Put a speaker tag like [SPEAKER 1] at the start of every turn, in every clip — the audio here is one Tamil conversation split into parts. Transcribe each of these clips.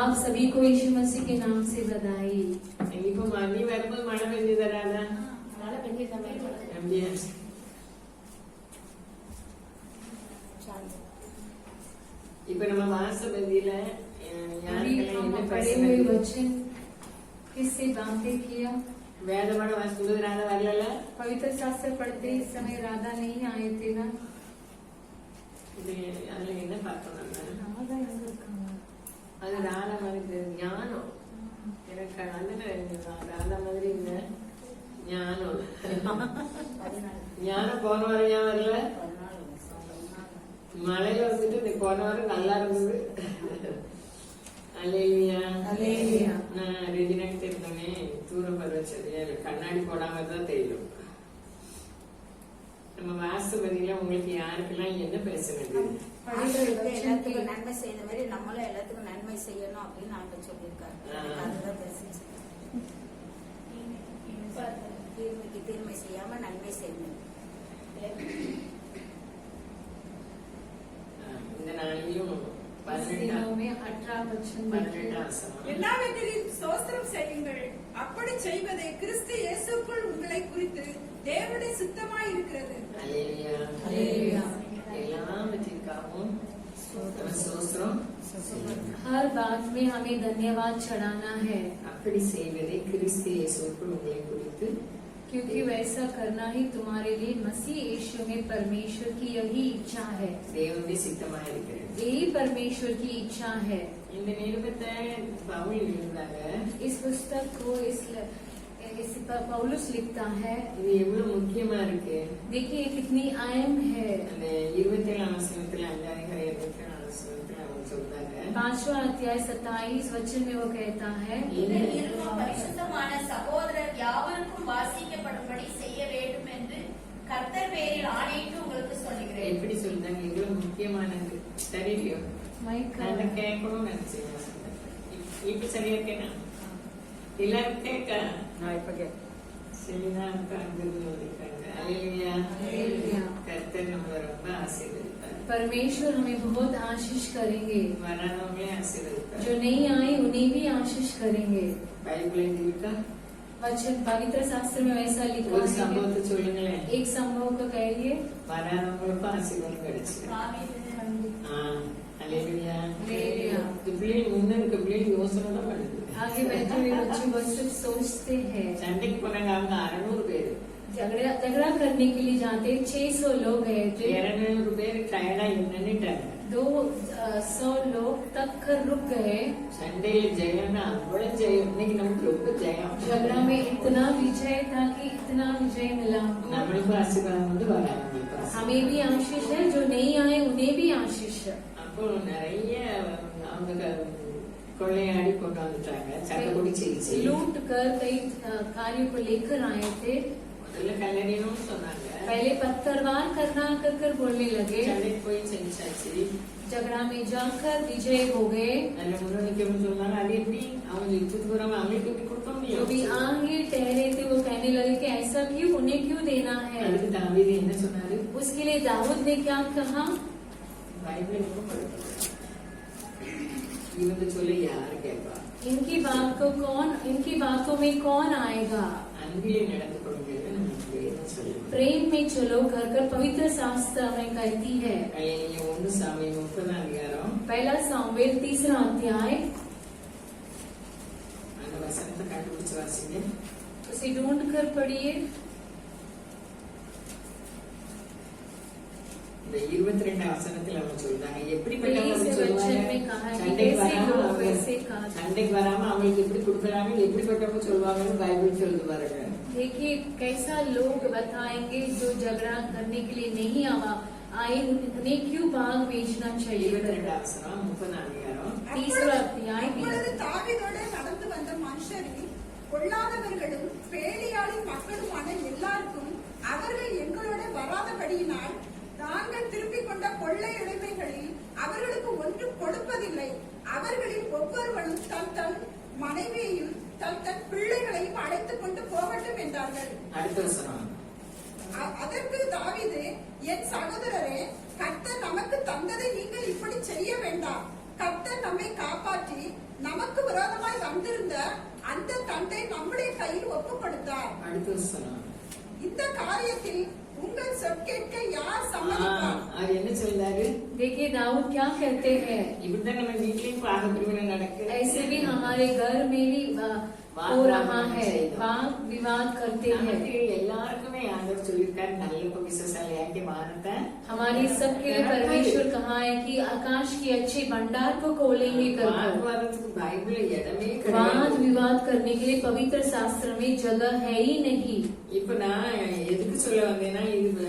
[SPEAKER 1] आप सभी को यीशु मसीह के नाम से बधाई। पढ़े हुए वचन किससे बातें किया? पवित्र शास्त्र पढ़ते इस समय राधा नहीं आए थे ना?
[SPEAKER 2] அது ராதா மாதிரி ஞானம் எனக்கு ராதா மாதிரி இல்ல ஞானம் ஞானம் போன வாரம் ஏன் வரல? மழையில வந்துட்டு போன வாரம் நல்லா இருந்தது. நான் ரெஜினாக்கு இருந்தோன்னே தூரம் பர வச்சது கண்ணாடி போடாம தான் தெரியும். நம்ம வாஸ்துபதியில உங்களுக்கு யாருக்கெல்லாம் என்ன பிரச்சனை?
[SPEAKER 3] எல்லாத்துக்கும் நன்மை செய்த மாதிரி நம்மளும் எல்லாத்துக்கும் நன்மை செய்யணும் அப்படின்னு நாங்க சொல்லியிருக்காரு. அதுதான் பேசுச்சு. தீர்மைக்கு தீர்மை செய்யாம நன்மை செய்யணும்.
[SPEAKER 2] இந்த நாளிலும்
[SPEAKER 4] எல்லாவற்றிலும் ஸ்தோத்திரம் செய்யுங்கள். அப்படி செய்வதே கிறிஸ்து இயேசுக்குள் உங்களை குறித்து தேவனுடைய சித்தமாய் இருக்கிறது.
[SPEAKER 1] हर बात में हमें धन्यवाद चढ़ाना है, क्योंकि वैसा करना ही तुम्हारे लिए मसीह यीशु में परमेश्वर की यही इच्छा है। यही परमेश्वर की इच्छा है। इस पुस्तक को पौलुस लिखता है। देखिए कितनी अहम है। 5वां अध्याय 27 वचन में वो कहता है,
[SPEAKER 3] பரிசுத்தமான சகோதரர் யாவருக்கும் வாசிக்கப்படும்படி செய்ய வேண்டும் என்று கர்த்தர் பேரில் ஆணையிட்டு உங்களுக்கு சொல்லுகிறேன்.
[SPEAKER 2] எப்படி சொல்றாங்க? இவ்வளவு முக்கியமானது. சரியா? நான் கேட்கணும்னு நினைச்சேன். இப்ப சரியா இருக்கேனா? எல்லாரும் கேட்க நான் இப்ப சரிதான் கர்த்தர் நம்மளை ரொம்ப ஆசீர்வதிப்பார்.
[SPEAKER 1] परमेश्वर हमें बहुत आशीष करेंगे।
[SPEAKER 2] आशीर्वाद
[SPEAKER 1] जो नहीं आए उन्हें भी आशीष करेंगे। वचन पवित्र शास्त्र में वैसा लिखा है। एक संभव को कहिए। आगे बैठे हुए बच्चे बस सिर्फ सोचते हैं। झगड़ा करने के लिए जाते 600 लोग गए थे। 200 लोग तक कर रुक गए। झगड़ा में इतना विजय था कि इतना विजय मिला। हमें भी आशीष है, जो नहीं आए उन्हें भी आशीष है। लूट कर कई कार्यों को लेकर आए थे। पहले पत्थरवार करना कर बोलने लगे। झगड़ा में जाकर विजय हो गए। जो भी आगे ठहरे थे वो कहने लगे कि ऐसा क्यों, उन्हें क्यों देना है। उसके लिए दाऊद ने क्या कहा? इनकी बातों में कौन आएगा? प्रेम में चलो घर कर पवित्र शास्त्र में कहती है। पहला सामुएल 3 अध्याय। उसे ढूंढ कर पढ़िए।
[SPEAKER 2] 22 வசனத்துல அவங்க சொல்றாங்க சண்டைக்கு வராம அவங்களுக்கு எப்படி கொடுக்கறாங்க, எப்படிப்பட்டவங்க சொல்லுவாங்கன்னு பைபிள் சொல்லுது பாருங்க।
[SPEAKER 1] देखिए कैसा लोग बताएंगे जो झगड़ा करने के लिए नहीं आए, उन्हें क्यों भाग बेचना चाहिए।
[SPEAKER 2] 22 வசனம்
[SPEAKER 1] 3 अध्याय।
[SPEAKER 4] தாவீதோட நடந்து வந்த மனுஷரில் கொள்ளாதவர்களும் பேலியாளின் மக்களுமான எல்லாருக்கும் அவர்கள் எங்களோட வராதபடியினால் நாங்கள் திருப்பிக் கொண்ட கொள்ளை உடைமைகளில் அவர்களுக்கு ஒன்றும் கொடுப்பதில்லை. அவர்களில் ஒவ்வொருவரும் தன் தன் மனைவியையும் தன் தன் பிள்ளைகளையும் அழைத்துக் கொண்டு போகட்டும் என்றார்கள். அதற்கு தாவீது, என் சகோதரரே, கர்த்தர் நமக்கு தந்ததை நீங்கள் இப்படி செய்ய வேண்டாம். நம்மை காப்பாற்றி நமக்கு விரோதமாய் வந்திருந்த அந்த தண்டை நம்முடைய கையில் ஒப்பு கொடுத்தார்.
[SPEAKER 2] அடுத்த வசனம்.
[SPEAKER 4] இந்த காரியத்தில் உங்கள் சொற்கேட்க யார் சம்மதிப்பார்?
[SPEAKER 2] அவர் என்ன சொல்றாரு?
[SPEAKER 1] देखिए दाऊद क्या कहते हैं,
[SPEAKER 2] இப்படிதான் நம்ம வீட்லயும் பாக பிரிவினை நடக்குது.
[SPEAKER 1] ऐसे भी हमारे घर में भी हो रहा है, वाद विवाद करते हैं.
[SPEAKER 2] நமக்கு எல்லாருக்குமே ஆண்டவர் சொல்லியிருக்காரு நல்ல பொக்கிஷசாலியாக்கி மாறுங்க.
[SPEAKER 1] हमारे सबके लिए परमेश्वर कहा है कि आकाश के अच्छे भंडार को खोलेंगे कर.
[SPEAKER 2] வாதத்துக்கு பைபிள்ல இடமே
[SPEAKER 1] वाद
[SPEAKER 2] கிடையாது.
[SPEAKER 1] विवाद करने के लिए पवित्र शास्त्र में जगह है ही नहीं.
[SPEAKER 2] இப்ப நான் எதுக்கு சொல்ல வந்தேன்னா இது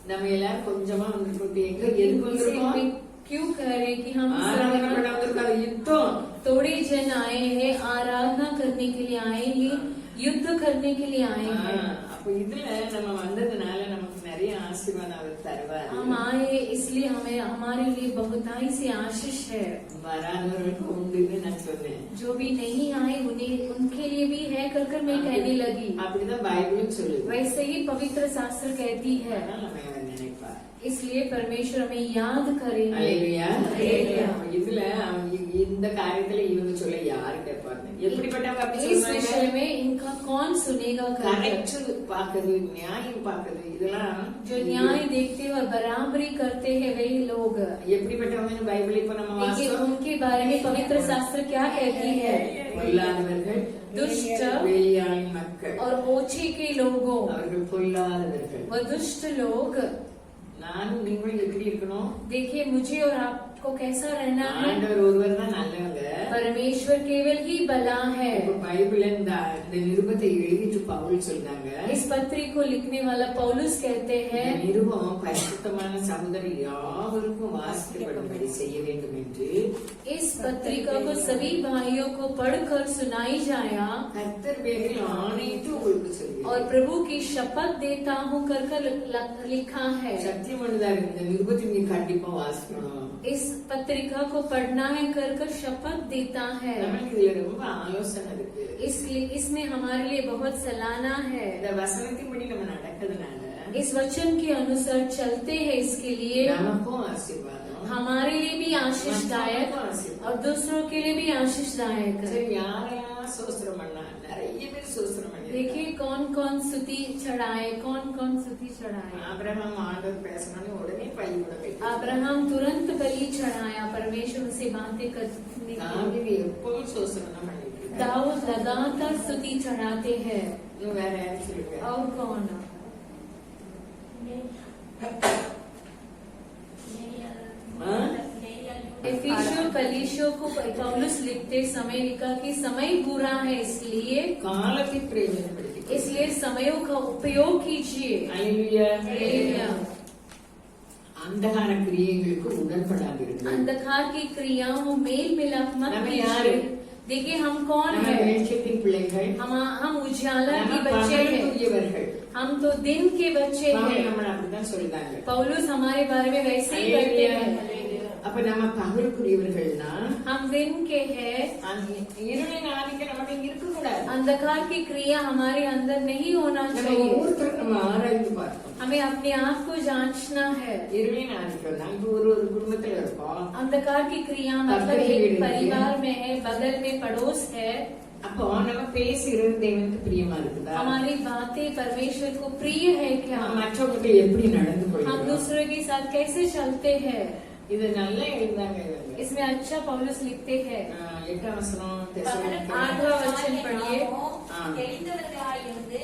[SPEAKER 2] நம்ம எல்லாரும் கொஞ்சமா வந்துருக்கோம். எதுக்கு வந்திருக்கோம்?
[SPEAKER 1] क्यों कह रहे हैं कि हम
[SPEAKER 2] ஆராதனை பண்ண வந்திருக்காரு. யுத்தம்.
[SPEAKER 1] थोड़े जन आए हैं, आराधना करने के लिए आए हैं, युद्ध करने के लिए आए हैं.
[SPEAKER 2] அப்ப இதுல நம்ம வந்ததுனால நமக்கு நிறைய ஆசீர்வாதம் அவர் தருவார்.
[SPEAKER 1] हम आए इसलिए हमें हमारे लिए बहुताई से आशीष है.
[SPEAKER 2] வராதவர்களுக்கு உண்டுன்னு நான் சொன்னேன்.
[SPEAKER 1] जो भी नहीं आए उन्हें उनके लिए भी है कर मैं कहने लगी.
[SPEAKER 2] அப்படிதான் பைபிளும் சொல்லுது.
[SPEAKER 1] वैसे ही पवित्र शास्त्र कहती है.
[SPEAKER 2] அதனால நம்ம அவர் நினைப்பார்.
[SPEAKER 1] इसलिए परमेश्वर हमें याद करेंगे.
[SPEAKER 2] அல்லேலூயா.
[SPEAKER 1] அல்லேலூயா.
[SPEAKER 2] இதுல இந்த காரியத்துல இவங்க சொல்ல யாரு கேட்பாங்க? எப்படிப்பட்டவங்க அப்படி
[SPEAKER 1] इस
[SPEAKER 2] சொல்றாங்க?
[SPEAKER 1] विषय में इनका कौन सुनेगा कर.
[SPEAKER 2] கரெக்ட் பாக்குது, நியாயம் பாக்குது, இதெல்லாம்
[SPEAKER 1] जो न्याय देखते और बराबरी करते हैं वही लोग.
[SPEAKER 2] எப்படிப்பட்டவங்க பைபிள் இப்ப நம்ம
[SPEAKER 1] देखिए
[SPEAKER 2] வாசிச்சோம்.
[SPEAKER 1] उनके बारे में पवित्र शास्त्र क्या कहती है.
[SPEAKER 2] பொல்லாதவர்கள்,
[SPEAKER 1] दुष्ट
[SPEAKER 2] வெளியாளின் மக்கள்,
[SPEAKER 1] और ओछे के लोगों,
[SPEAKER 2] அவர்கள் பொல்லாதவர்கள்.
[SPEAKER 1] वह दुष्ट लोग.
[SPEAKER 2] நானும் நீங்களும் எப்படி இருக்கணும்?
[SPEAKER 1] देखिए मुझे और आपको कैसा रहना है.
[SPEAKER 2] ஆண்டவர் ஒருவர் தான் நல்லவங்க.
[SPEAKER 1] परमेश्वर केवल ही भला है.
[SPEAKER 2] இப்ப பைபிள் இந்த நிருபத்தை எழுதிட்டு பவுல் சொல்றாங்க.
[SPEAKER 1] इस पत्री को लिखने वाला पौलुस कहते
[SPEAKER 2] இந்த
[SPEAKER 1] हैं
[SPEAKER 2] நிருபம் பரிசுத்தமான சகோதரி யாவருக்கும் வாசிக்கப்படும்படி செய்ய வேண்டும் என்று
[SPEAKER 1] इस पत्रिका को सभी भाइयों को पढ़कर सुनाई जाया
[SPEAKER 2] கர்த்தர் பேரில் ஆணையிட்டு உங்களுக்கு சொல்கிறேன்.
[SPEAKER 1] और प्रभु की शपथ देता हूँ कर लिखा है.
[SPEAKER 2] சத்தியம் பண்ணுதாரு. இந்த நிருபத்தை நீங்க கண்டிப்பா வாசிக்கணும்.
[SPEAKER 1] इस पत्रिका को पढ़ना है कर शपथ देता है.
[SPEAKER 2] நமக்கு இதுல ரொம்ப ஆலோசனை இருக்கு.
[SPEAKER 1] इसलिए इसमें हमारे लिए बहुत सलाहना है.
[SPEAKER 2] இந்த வசனத்தின்படி நம்ம நடக்கிறதுனால
[SPEAKER 1] इस वचन के अनुसार चलते हैं. इसके लिए
[SPEAKER 2] நமக்கும் ஆசீர்வாதம்,
[SPEAKER 1] हमारे लिए भी आशीषदायक और दूसरों के लिए भी आशीषदायक है.
[SPEAKER 2] சரி, யாரெல்லாம் சோஸ்திரம் பண்ணா? நிறைய பேர் சோஸ்திரம் பண்ணி.
[SPEAKER 1] देखिए कौन कौन स्तुति चढ़ाए, कौन कौन स्तुति चढ़ाए.
[SPEAKER 2] ஆபிரகாம் ஆண்டவர் பேசணும்னு உடனே பள்ளி கூட போயிட்டு
[SPEAKER 1] अब्राहम तुरंत बलि चढ़ाया परमेश्वर से बातें करने के लिए.
[SPEAKER 2] தாவீது எப்பவும் சோஸ்திரம் தான் பண்ணிட்டு இருக்காரு.
[SPEAKER 1] दाऊद लगातार स्तुति चढ़ाते हैं.
[SPEAKER 2] இன்னும் வேற யாரும் சொல்லிருக்காரு?
[SPEAKER 1] और कौन. एफिसियों कलीसियों को पौलुस लिखते समय लिखा कि समय बुरा है इसलिए
[SPEAKER 2] காலத்தை பிரயோஜனப்படுத்தி
[SPEAKER 1] इसलिए समयों का उपयोग कीजिए.
[SPEAKER 2] அல்லேலூயா.
[SPEAKER 1] हालेलुया.
[SPEAKER 2] அந்தகார கிரியைகளுக்கு உடன்படாதிருங்கள்.
[SPEAKER 1] अंधकार की क्रियाओं मेल मिलाप मत
[SPEAKER 2] हमें
[SPEAKER 1] कीजिए.
[SPEAKER 2] यार-
[SPEAKER 1] देखिए हम कौन
[SPEAKER 2] நம்ம
[SPEAKER 1] है.
[SPEAKER 2] வெளிச்சத்தின் பிள்ளைகள்,
[SPEAKER 1] हम उजाला
[SPEAKER 2] நம்ம
[SPEAKER 1] के बच्चे हैं.
[SPEAKER 2] பகலுக்குரியவர்கள்.
[SPEAKER 1] हम तो दिन के बच्चे
[SPEAKER 2] பவுல்
[SPEAKER 1] हैं.
[SPEAKER 2] நம்மள அப்படிதான் சொல்றாங்க.
[SPEAKER 1] पौलुस हमारे बारे में वैसे ही कहते हैं.
[SPEAKER 2] அப்ப நம்ம பகலுக்குரியவர்கள்னா
[SPEAKER 1] हम दिन के हैं.
[SPEAKER 2] அந்த இருளின் ஆதிக்கம் நம்மகிட்ட இருக்க கூடாது.
[SPEAKER 1] अंधकार की क्रिया हमारे अंदर नहीं होना
[SPEAKER 2] நம்ம
[SPEAKER 1] चाहिए.
[SPEAKER 2] ஒவ்வொருத்தரும் நம்ம ஆராய்ந்து பார்க்கணும்.
[SPEAKER 1] हमें अपने आप को जांचना है.
[SPEAKER 2] இருளின் ஆதிக்கம் தான். இப்ப ஒரு குடும்பத்துல இருக்கோம்.
[SPEAKER 1] अंधकार की क्रिया मतलब एक परिवार में है, बगल में पड़ोस है.
[SPEAKER 2] அப்போ நம்ம பேசுகிறது தேவனுக்கு பிரியமா இருக்குதா?
[SPEAKER 1] हमारी बातें परमेश्वर को प्रिय है क्या.
[SPEAKER 2] மற்றவங்களுக்கு எப்படி நடந்து
[SPEAKER 1] हम
[SPEAKER 2] கொள்கிறோம்?
[SPEAKER 1] दूसरे के साथ कैसे चलते हैं.
[SPEAKER 2] இது நல்லா எழுதாங்க இவங்க.
[SPEAKER 1] इसमें अच्छा पौलुस लिखते हैं.
[SPEAKER 2] 8ஆம் வசனம்
[SPEAKER 1] ஆறாம் வசனம் படியே.
[SPEAKER 3] தெளிந்தவர்களாயிருந்து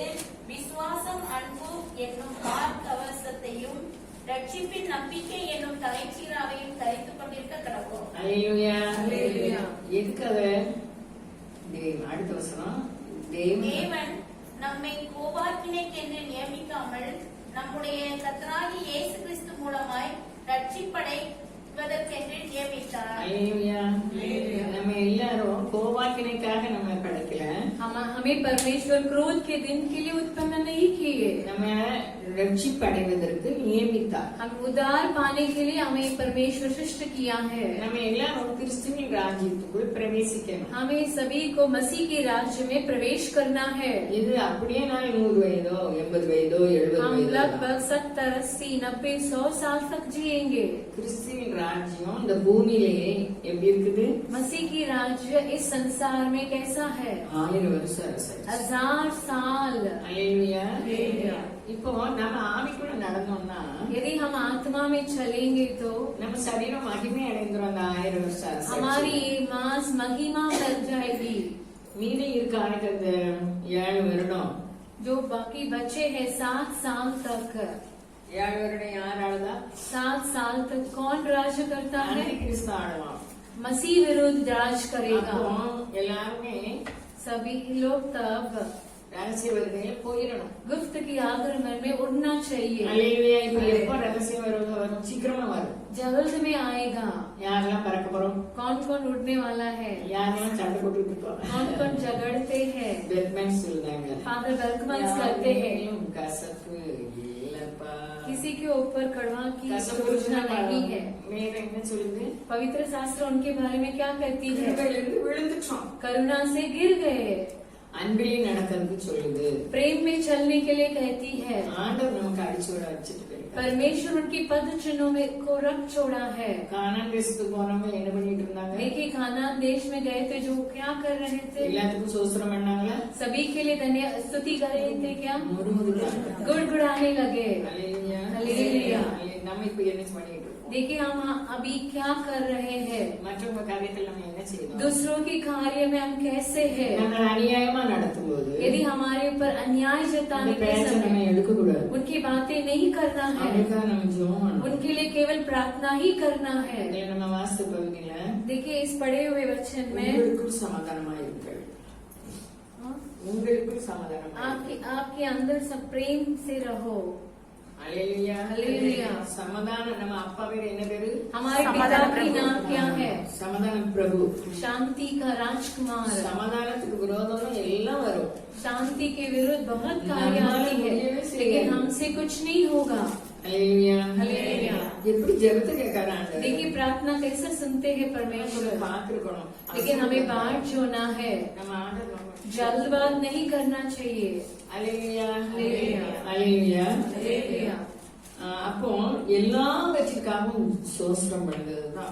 [SPEAKER 3] விசுவாசம், அன்பு என்னும் மார்க்கவசத்தையும் ரட்சிப்பின் நம்பிக்கை என்னும் தலைச்சீராவையும் தரித்துக் கொண்டிருக்க கடவோம்.
[SPEAKER 2] அல்லேலூயா.
[SPEAKER 1] அல்லேலூயா.
[SPEAKER 2] எதுக்கு அத? அடுத்த வசனம்,
[SPEAKER 3] தேவன் நம்மை கோபாக்கினைக்கென்று நியமிக்காமல் நம்முடைய கர்த்தராகிய இயேசு கிறிஸ்து மூலமாய் ரட்சிப்படைவதற்கென்று நியமித்தார்.
[SPEAKER 2] அல்லேலூயா. நம்ம எல்லாரும் கோபாக்கினைக்காக நம்ம படைக்கல.
[SPEAKER 1] हमें परमेश्वर क्रोध के दिन के लिए उत्पन्न नहीं किए.
[SPEAKER 2] நம்ம ரட்சிப்படைவதற்கு நியமித்தார்.
[SPEAKER 1] हम उद्धार पाने के लिए हमें परमेश्वर सृष्ट किया है.
[SPEAKER 2] நம்ம எல்லாரும் கிறிஸ்துவின் ராஜ்யத்துக்குள் பிரவேசிக்கணும்.
[SPEAKER 1] हमें सभी को मसीह के राज्य में प्रवेश करना है.
[SPEAKER 2] இது அப்படியே நான் 100 வயதோ 80 வயதோ 70
[SPEAKER 1] हम
[SPEAKER 2] வயதோ
[SPEAKER 1] लगभग 70, 80, 90, 100 साल तक जिएंगे.
[SPEAKER 2] கிறிஸ்துவின் ராஜ்யம் இந்த பூமியிலேயே எப்படி இருக்குது?
[SPEAKER 1] मसीह की राज्य इस संसार में कैसा है?
[SPEAKER 2] 1000 வருஷம் அரசாட்சி.
[SPEAKER 1] 1000 साल.
[SPEAKER 2] அல்லேலூயா.
[SPEAKER 1] அல்லேலூயா.
[SPEAKER 2] இப்போ நம்ம ஆவிக்குள்ள நடந்தோம்னா
[SPEAKER 1] यदि हम आत्मा में चलेंगे तो
[SPEAKER 2] நம்ம சரீரம் மகிமை அடைந்துரும். அந்த 1000 வருஷம் அரசாட்சி.
[SPEAKER 1] हमारी मांस महिमा कर जाएगी.
[SPEAKER 2] மீதி இருக்க அந்த 7 வருடம்
[SPEAKER 1] जो बाकी बचे हैं 7 साल तक.
[SPEAKER 2] 7 வருடம் யார் ஆளுதா?
[SPEAKER 1] 7 साल तक कौन राज करता है?
[SPEAKER 2] கிறிஸ்து ஆளுவான்.
[SPEAKER 1] मसीह विरुद्ध राज करेगा.
[SPEAKER 2] அப்போ எல்லாருமே
[SPEAKER 1] सभी लोग तब
[SPEAKER 2] ரகசிய வருகையில போயிடணும்.
[SPEAKER 1] गुप्त की आगमन में उड़ना चाहिए.
[SPEAKER 2] அல்லேலூயா. இப்போ எப்போ ரகசிய வருகை வரும்? சீக்கிரமா வரும்.
[SPEAKER 1] जल्द में आएगा.
[SPEAKER 2] யாரெல்லாம் பறக்க போறோம்?
[SPEAKER 1] कौन कौन उड़ने वाला है?
[SPEAKER 2] யாரெல்லாம் சண்டை போட்டுட்டு இருக்கோம்?
[SPEAKER 1] कौन कौन झगड़ते हैं?
[SPEAKER 2] பெர்க்மேன் சொல்றாங்க.
[SPEAKER 1] फादर बेल्कमन्स करते हैं.
[SPEAKER 2] கசப்பு இல்லப்பா.
[SPEAKER 1] किसी के ऊपर कड़वा की
[SPEAKER 2] கசப்பு
[SPEAKER 1] योजना नहीं है.
[SPEAKER 2] வேற என்ன சொல்லுது?
[SPEAKER 1] पवित्र शास्त्र उनके बारे में क्या कहती है?
[SPEAKER 2] கிருபையிலிருந்து விழுந்துட்டோம்.
[SPEAKER 1] करुणा से गिर गए.
[SPEAKER 2] அன்பிலே நடக்கிறது சொல்லுது.
[SPEAKER 1] प्रेम में चलने के लिए कहती है.
[SPEAKER 2] ஆண்டவர் நமக்கு அடிச்சோட வச்சுட்டு போயிருக்காரு.
[SPEAKER 1] परमेश्वर उनकी पद चिन्हों में को रख छोड़ा है.
[SPEAKER 2] கானான் தேசத்துக்கு போனவங்க என்ன பண்ணிட்டு இருந்தாங்க?
[SPEAKER 1] देखिए कानान देश में गए थे जो क्या कर रहे थे?
[SPEAKER 2] எல்லாத்துக்கும் சோஸ்திரம் பண்ணாங்களா?
[SPEAKER 1] सभी के लिए धन्य स्तुति कर रहे थे. क्या
[SPEAKER 2] முறுமுறுத்தாங்க.
[SPEAKER 1] गुड़गुड़ाने लगे.
[SPEAKER 2] அல்லேலூயா.
[SPEAKER 1] அல்லேலூயா.
[SPEAKER 2] நம்ம இப்ப என்ன பண்ணிட்டு இருக்கோம்?
[SPEAKER 1] देखिए हम अभी क्या कर रहे हैं?
[SPEAKER 2] மற்றவங்க காரியத்தில் நம்ம என்ன செய்யணும்?
[SPEAKER 1] दूसरों के कार्य में हम कैसे हैं?
[SPEAKER 2] நாங்கள் அநியாயமா நடத்தும்போது
[SPEAKER 1] यदि हमारे ऊपर अन्याय जताने के
[SPEAKER 2] பேச்ச நம்ம
[SPEAKER 1] समय
[SPEAKER 2] எடுக்க கூடாது.
[SPEAKER 1] उनकी बातें नहीं करना है.
[SPEAKER 2] அதுக்காக நம்ம ஜெபம் பண்ணணும்.
[SPEAKER 1] उनके लिए केवल प्रार्थना ही करना है.
[SPEAKER 2] இதுல நம்ம வாஸ்து பகுதியில
[SPEAKER 1] देखिए इस पढ़े हुए वचन में
[SPEAKER 2] உங்களுக்குள் சமாதானமா இருங்கள். உங்களுக்குள் சமாதானமா
[SPEAKER 1] आपके अंदर सब प्रेम से रहो.
[SPEAKER 2] அல்லேலூயா.
[SPEAKER 1] அல்லேலூயா.
[SPEAKER 2] சமாதானம். நம்ம அப்பா பேர் என்ன பேரு?
[SPEAKER 1] हमारे पिता की नाम क्या है?
[SPEAKER 2] சமாதான பிரபு.
[SPEAKER 1] शांति का राजकुमार.
[SPEAKER 2] சமாதானத்துக்கு விரோதமா எல்லாம் வரும்.
[SPEAKER 1] शांति के विरुद्ध बहुत कार्य आते हैं लेकिन हमसे कुछ नहीं होगा.
[SPEAKER 2] அல்லேலூயா.
[SPEAKER 1] அல்லேலூயா.
[SPEAKER 2] எப்படி ஜெபத்தை கேட்கறாங்க?
[SPEAKER 1] देखिए प्रार्थना कैसे सुनते हैं परमेश्वर.
[SPEAKER 2] பார்த்திருக்கணும்.
[SPEAKER 1] लेकिन हमें बाट जोना है.
[SPEAKER 2] நம்ம ஆண்டவர்
[SPEAKER 1] जल्दबाज नहीं करना चाहिए.
[SPEAKER 2] அல்லேலூயா.
[SPEAKER 1] அல்லேலூயா.
[SPEAKER 2] அல்லேலூயா.
[SPEAKER 1] हालेलुया.
[SPEAKER 2] அப்போ எல்லாவற்றிற்காகவும் சோஸ்திரம் பண்ணுறதுதான்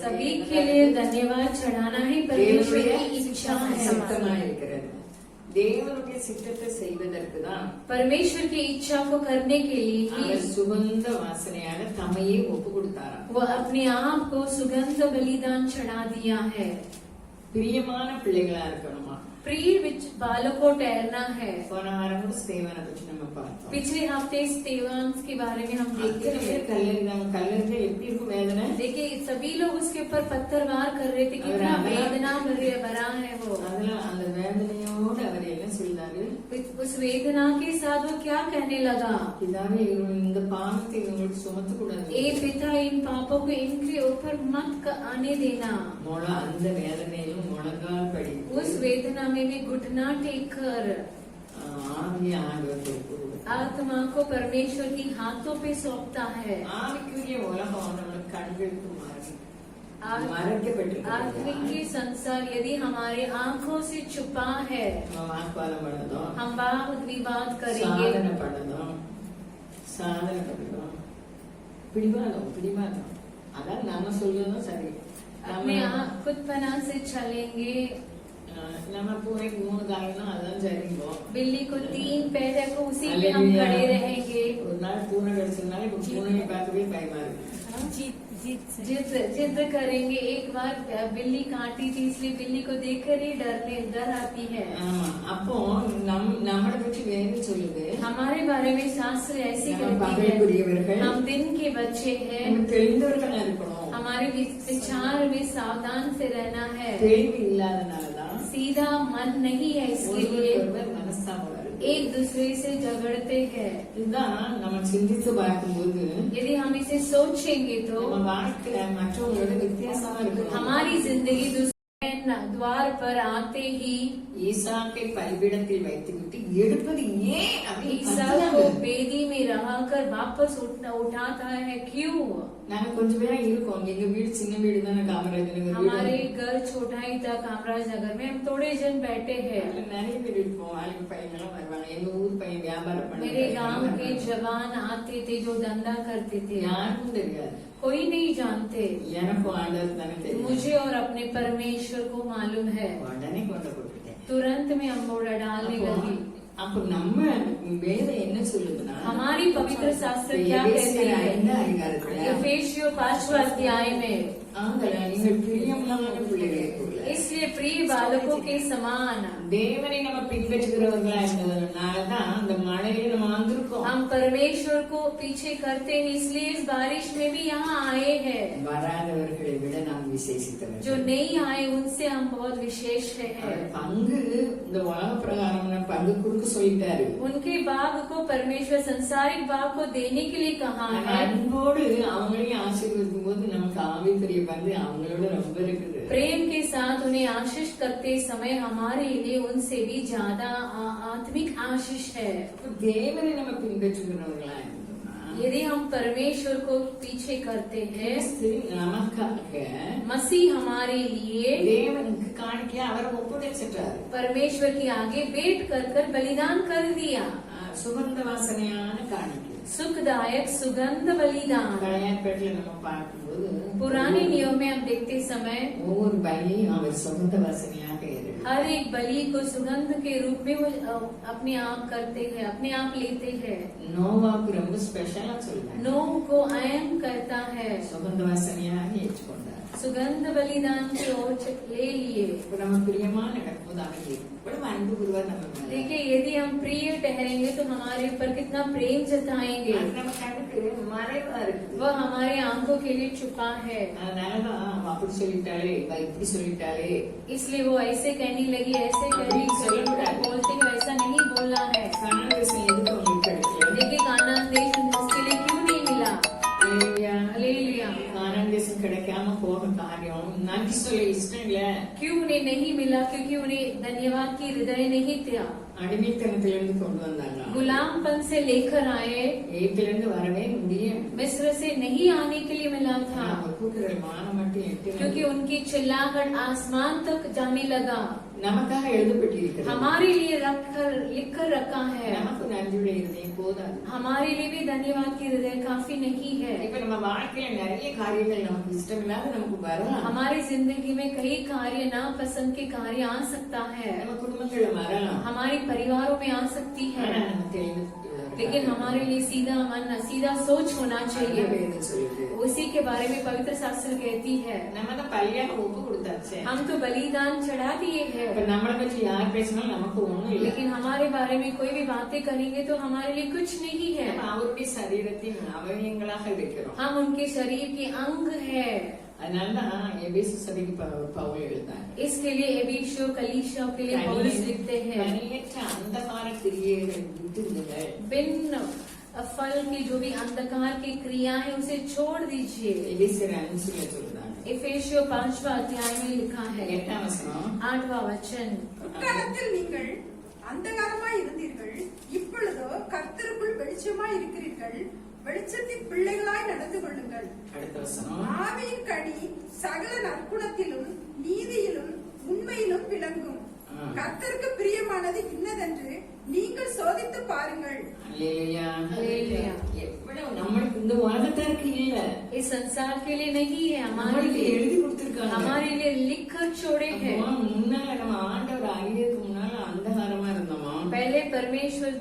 [SPEAKER 1] सभी के लिए धन्यवाद चढ़ाना ही परमेश्वर की इच्छा है.
[SPEAKER 2] சித்தமா இருக்கிறது. தேவனுடைய சித்தத்தை செய்வதற்கு தான்
[SPEAKER 1] परमेश्वर की इच्छा को करने के लिए
[SPEAKER 2] அவர்
[SPEAKER 1] ही
[SPEAKER 2] சுகந்த வாசனையாக தம்மையே ஒப்பு கொடுத்தாராம்.
[SPEAKER 1] वो अपने आप को सुगंध बलिदान चढ़ा दिया है.
[SPEAKER 2] பிரியமான பிள்ளைகளா இருக்கணுமா?
[SPEAKER 1] प्रिय बालों को ठहरना है.
[SPEAKER 2] போன வாரம் கூட ஸ்தேவானை பற்றி நம்ம பார்த்தோம்.
[SPEAKER 1] पिछले हफ्ते स्तेवांस के बारे में हम देखते
[SPEAKER 2] அத்தனை
[SPEAKER 1] हैं.
[SPEAKER 2] பேர் கல்லறிந்தாங்க. கல்லறிஞ்சா எப்படி இருக்கும் வேதனை?
[SPEAKER 1] देखिए सभी लोग उसके ऊपर पत्थर वार कर रहे थे. कितना वेदना भरा है वो.
[SPEAKER 2] அதுல அந்த வேதனையோடு அவர் என்ன செய்தாரு?
[SPEAKER 1] उस वेदना के साथ वो क्या कहने लगा?
[SPEAKER 2] இதாவே இந்த பாவத்தை உங்களுக்கு சுமத்த கூடாது.
[SPEAKER 1] ए पिता इन पापों को इनके ऊपर मत आने देना.
[SPEAKER 2] அந்த வேதனையிலும் முழங்கால் படி
[SPEAKER 1] उस वेदना में भी घुटना टेक कर
[SPEAKER 2] ஆவிய ஆண்டவருக்கு
[SPEAKER 1] आत्मा को परमेश्वर की हाथों पे सौंपता है.
[SPEAKER 2] ஆவிக்குரிய உலகம் நம்மளுக்கு கண்களுக்கு
[SPEAKER 1] आत्मिक
[SPEAKER 2] மறைக்கப்பட்டிருக்கு.
[SPEAKER 1] के संसार यदि हमारे आंखों से छुपा है
[SPEAKER 2] நம்ம வாக்குவாதம் பண்ணதும்
[SPEAKER 1] हम वाद विवाद करेंगे.
[SPEAKER 2] சாதனை பண்ணதும் பிடிவாதம் அதான் நம்ம சொல்றதும் சரி.
[SPEAKER 1] अपने आप खुद पना से चलेंगे.
[SPEAKER 2] நம்ம பூனைக்கு 3 கால்னா அதான் சரிம்போம்.
[SPEAKER 1] बिल्ली को 3 पैर है तो उसी पे हम
[SPEAKER 2] அல்லேலூயா.
[SPEAKER 1] खड़े रहेंगे.
[SPEAKER 2] ஒரு நாள் பூனை கடிச்சதுனால இப்ப பூனையை பார்க்கவே பயமா இருக்கு.
[SPEAKER 1] जिद करेंगे. एक बार बिल्ली काटी थी इसलिए बिल्ली को देखकर ही डर आती है.
[SPEAKER 2] ஆமா. அப்போ நம்மளை பற்றி வேறு சொல்லுது.
[SPEAKER 1] हमारे बारे में शास्त्र ऐसे
[SPEAKER 2] நம்ம
[SPEAKER 1] कहती
[SPEAKER 2] பகைக்குரியவர்கள்.
[SPEAKER 1] है. हम दिन के बच्चे हैं.
[SPEAKER 2] நம்ம தெரிந்தவர்களா இருக்கணும்.
[SPEAKER 1] हमारे विचार में सावधान से रहना है.
[SPEAKER 2] தெளிவு இல்லாதனாலதான்
[SPEAKER 1] सीधा मन नहीं है इसके लिए
[SPEAKER 2] ஒருவர் மனஸ்தாபம் வருது.
[SPEAKER 1] एक दूसरे से झगड़ते हैं.
[SPEAKER 2] இதுதான் நம்ம சிந்தித்து பார்க்கும்போது
[SPEAKER 1] यदि हम इसे सोचेंगे तो
[SPEAKER 2] நம்ம வாழ்க்கையில மற்றவங்களோட வித்தியாசமா இருக்கணும்.
[SPEAKER 1] हमारी जिंदगी दूसरे द्वार पर आते ही
[SPEAKER 2] ஈசாக்கை பலிபீடத்தில் வைத்துவிட்டு எடுப்பது ஏன் அப்படின்னு
[SPEAKER 1] ईसा को बेदी में रहकर वापस उठाता है क्यों?
[SPEAKER 2] நாங்க கொஞ்சம் பேரா இருக்கோம். எங்க வீடு சின்ன வீடு தானே, காமராஜ் நகர்
[SPEAKER 1] हमारे घर छोटा ही था कामराज नगर में, हम थोड़े जन बैठे हैं.
[SPEAKER 2] நிறைய பேர் இருப்போம். ஆளுங்க பையன் எல்லாம் வருவாங்க. எங்க ஊர் பையன் வியாபாரம் பண்ண
[SPEAKER 1] मेरे गांव के जवान आते थे जो धंधा करते थे.
[SPEAKER 2] யாருக்கும் தெரியாது.
[SPEAKER 1] कोई नहीं जानते.
[SPEAKER 2] எனக்கும் ஆண்டவர் தானே தெரியும்.
[SPEAKER 1] मुझे और अपने परमेश्वर को मालूम है.
[SPEAKER 2] உடனே கொண்டு போட்டுட்டேன்.
[SPEAKER 1] तुरंत में अंबोड़ा डालने लगी.
[SPEAKER 2] அப்ப நம்ம வேதம் என்ன சொல்லுதுன்னா,
[SPEAKER 1] हमारी पवित्र शास्त्र क्या कहते हैं? एफेसियों 5वां अध्याय में
[SPEAKER 2] நீங்கள் பிரியமான பிள்ளைகளை போல,
[SPEAKER 1] इसलिए प्रिय बालकों के समान
[SPEAKER 2] தேவனை நம்ம பின்பற்றுகிறவர்களா இருந்ததுனாலதான் அந்த மழையில நம்ம வந்திருக்கோம்.
[SPEAKER 1] हम परमेश्वर को पीछे करते हैं, इसलिए इस बारिश में भी यहाँ आए हैं.
[SPEAKER 2] வராதவர்களை விட நாம் விசேஷித்தவர்கள்.
[SPEAKER 1] जो नहीं आए उनसे हम बहुत विशेष हैं.
[SPEAKER 2] பங்கு இந்த உலக பிரகாரம் பங்கு கொடுக்க சொல்லிட்டாரு.
[SPEAKER 1] उनके भाग को परमेश्वर संसारिक भाग को देने के लिए कहा है.
[SPEAKER 2] அன்போடு அவங்களையும் ஆசீர்வதிக்கும் போது நமக்கு ஆவிக்குரிய பங்கு அவங்களோட ரொம்ப இருக்குது.
[SPEAKER 1] प्रेम के साथ उन्हें आशीष करते समय हमारे लिए उनसे भी ज्यादा आत्मिक आशीष है.
[SPEAKER 2] தேவனை நம்ம பின்பற்றுகிறவர்களா இருந்தோம்னா,
[SPEAKER 1] यदि हम परमेश्वर को पीछे करते हैं,
[SPEAKER 2] நமக்காக
[SPEAKER 1] मसीह हमारे लिए
[SPEAKER 2] தேவனுக்கு காணிக்கையா அவரை ஒப்புடைச்சிட்டாரு.
[SPEAKER 1] परमेश्वर के आगे भेंट कर बलिदान कर दिया.
[SPEAKER 2] சுகந்த வாசனையான காணிக்கை,
[SPEAKER 1] सुखदायक सुगंध बलिदान.
[SPEAKER 2] பழைய ஏற்பாட்டுல நம்ம பார்க்கும்போது
[SPEAKER 1] पुराने नियम में हम देखते समय
[SPEAKER 2] ஒவ்வொரு பலியும் அவர் சுகந்த வாசனையாக இருக்கு.
[SPEAKER 1] हर एक बलि को सुगंध के रूप में वो अपने आप करते हैं, अपने आप लेते हैं.
[SPEAKER 2] நோவாக்கு ரொம்ப ஸ்பெஷலா சொல்றாங்க.
[SPEAKER 1] नोह को अयम करता है,
[SPEAKER 2] சுகந்த வாசனையாக ஏற்றுக்கொண்டார்.
[SPEAKER 1] सुगंध बलिदान की ओर ले लिए.
[SPEAKER 2] இப்ப நம்ம பிரியமா நடக்கும்போது எவ்வளவு அன்பு குருவார் நம்ம மேல.
[SPEAKER 1] देखिए, यदि हम प्रिय ठहरेंगे तो हमारे ऊपर कितना प्रेम जताएंगे.
[SPEAKER 2] அது நம்ம கண்ணுக்கு மறைவா இருக்கு.
[SPEAKER 1] वह हमारे आंखों के लिए छुपा है.
[SPEAKER 2] அதனாலதான் அவ அப்படி சொல்லிட்டாளே, இவ இப்படி சொல்லிட்டாளே.
[SPEAKER 1] इसलिए वो ऐसे कहने लगी, ऐसे कहने बोलते कि वैसा नहीं बोलना है.
[SPEAKER 2] கானான் தேசம் எதுக்கு அவங்களுக்கு கிடைக்கல?
[SPEAKER 1] देखिए, कानान देश उसके लिए क्यों नहीं मिला?
[SPEAKER 2] அல்லேலூயா.
[SPEAKER 1] हालेलुया.
[SPEAKER 2] கானான் தேசம் கிடைக்காம போக காரியம் நன்றி சொல்ல இஷ்டம் இல்ல.
[SPEAKER 1] क्यों उन्हें नहीं मिला? क्योंकि उन्हें धन्यवाद की हृदय नहीं था.
[SPEAKER 2] அடிமைத்தனத்திலிருந்து கொண்டு வந்தாங்க.
[SPEAKER 1] गुलामपन से लेकर आए,
[SPEAKER 2] எகிப்திலிருந்து வரவே முடியும்.
[SPEAKER 1] मिस्र से नहीं आने के लिए मिला था,
[SPEAKER 2] கூட்டுற மானம் மட்டும் எட்டு
[SPEAKER 1] क्योंकि उनकी चिल्लाहट आसमान तक जाने लगा.
[SPEAKER 2] நமக்காக எழுதப்பட்டிருக்கிறது.
[SPEAKER 1] हमारे लिए लिख कर रखा है.
[SPEAKER 2] நமக்கு நன்றியுடைய இருதயம் போதாது.
[SPEAKER 1] हमारे लिए भी धन्यवाद की हृदय काफी नहीं है.
[SPEAKER 2] இப்ப நம்ம வாழ்க்கையில நிறைய காரியங்கள் நமக்கு இஷ்டம் இல்லாத நமக்கு வரலாம்.
[SPEAKER 1] हमारी जिंदगी में कई कार्य ना पसंद के कार्य आ सकता है,
[SPEAKER 2] நம்ம குடும்பத்துல வரலாம்.
[SPEAKER 1] हमारे परिवारों में आ सकती है.
[SPEAKER 2] ஆனா நம்ம தெளிவு
[SPEAKER 1] लेकिन हमारे लिए सीधा मन, सीधा सोच होना चाहिए.
[SPEAKER 2] வேதம் சொல்லுது.
[SPEAKER 1] उसी के बारे में पवित्र शास्त्र कहती है.
[SPEAKER 2] நம்ம தான் பலியாக ஒப்பு கொடுத்தாச்சு.
[SPEAKER 1] हम तो बलिदान चढ़ा दिए हैं,
[SPEAKER 2] இப்ப நம்மளை பற்றி யார் பேசினாலும் நமக்கு ஒண்ணும் இல்லை.
[SPEAKER 1] लेकिन हमारे बारे में कोई भी बातें करेंगे तो हमारे लिए कुछ नहीं है.
[SPEAKER 2] நம்ம அவருடைய சரீரத்தின் அவயங்களாக இருக்கிறோம்.
[SPEAKER 1] हम उनके शरीर के अंग है.
[SPEAKER 2] அதனாலதான் எபேசு சபைக்கு பவுல் எழுதாங்க.
[SPEAKER 1] इसके लिए एबेसियों कलीसियाओं के लिए पौलुस लिखते हैं,
[SPEAKER 2] கனியற்ற அந்தகார கிரியைகளை விட்டுவிடுங்கள்.
[SPEAKER 1] बिन फल की जो भी अंधकार की क्रिया है उसे छोड़ दीजिए.
[SPEAKER 2] எபேசியர் 5ல சொல்றாங்க.
[SPEAKER 1] एफेसियों 5वां अध्याय में लिखा है,
[SPEAKER 2] 8ஆம் வசனம்.
[SPEAKER 1] 8वां वचन.
[SPEAKER 4] முற்காலத்தில் நீங்கள் அந்தகாரமாய் இருந்தீர்கள், இப்பொழுதோ கர்த்தருக்குள் வெளிச்சமாய் இருக்கிறீர்கள். வெளிச்சத்தின் பிள்ளைகளாய் நடந்து கொள்ளுங்கள்.
[SPEAKER 2] அடுத்த வசனம்.
[SPEAKER 4] ஆவியின் கனி சகல நற்குணத்திலும் நீதியிலும் உண்மையிலும் விளங்கும். கர்த்தருக்கு பிரியமானது இன்னதென்று நீங்கள் சோதித்து பாருங்கள்.
[SPEAKER 2] அல்லேலூயா.
[SPEAKER 1] அல்லேலூயா.
[SPEAKER 2] எவ்வளவு நம்மளுக்கு இந்த உலகத்திற்கு இல்ல,
[SPEAKER 1] इस संसार के लिए नहीं है, हमारे
[SPEAKER 2] நம்மளுக்கு
[SPEAKER 1] लिए,
[SPEAKER 2] எழுதி கொடுத்திருக்காங்க.
[SPEAKER 1] हमारे लिए लिख कर छोड़े हैं.
[SPEAKER 2] முன்னால நம்ம ஆண்டவர் அறியறதுக்கு முன்னால அந்தகாரமா இருந்தோமா,
[SPEAKER 1] पहले परमेश्वर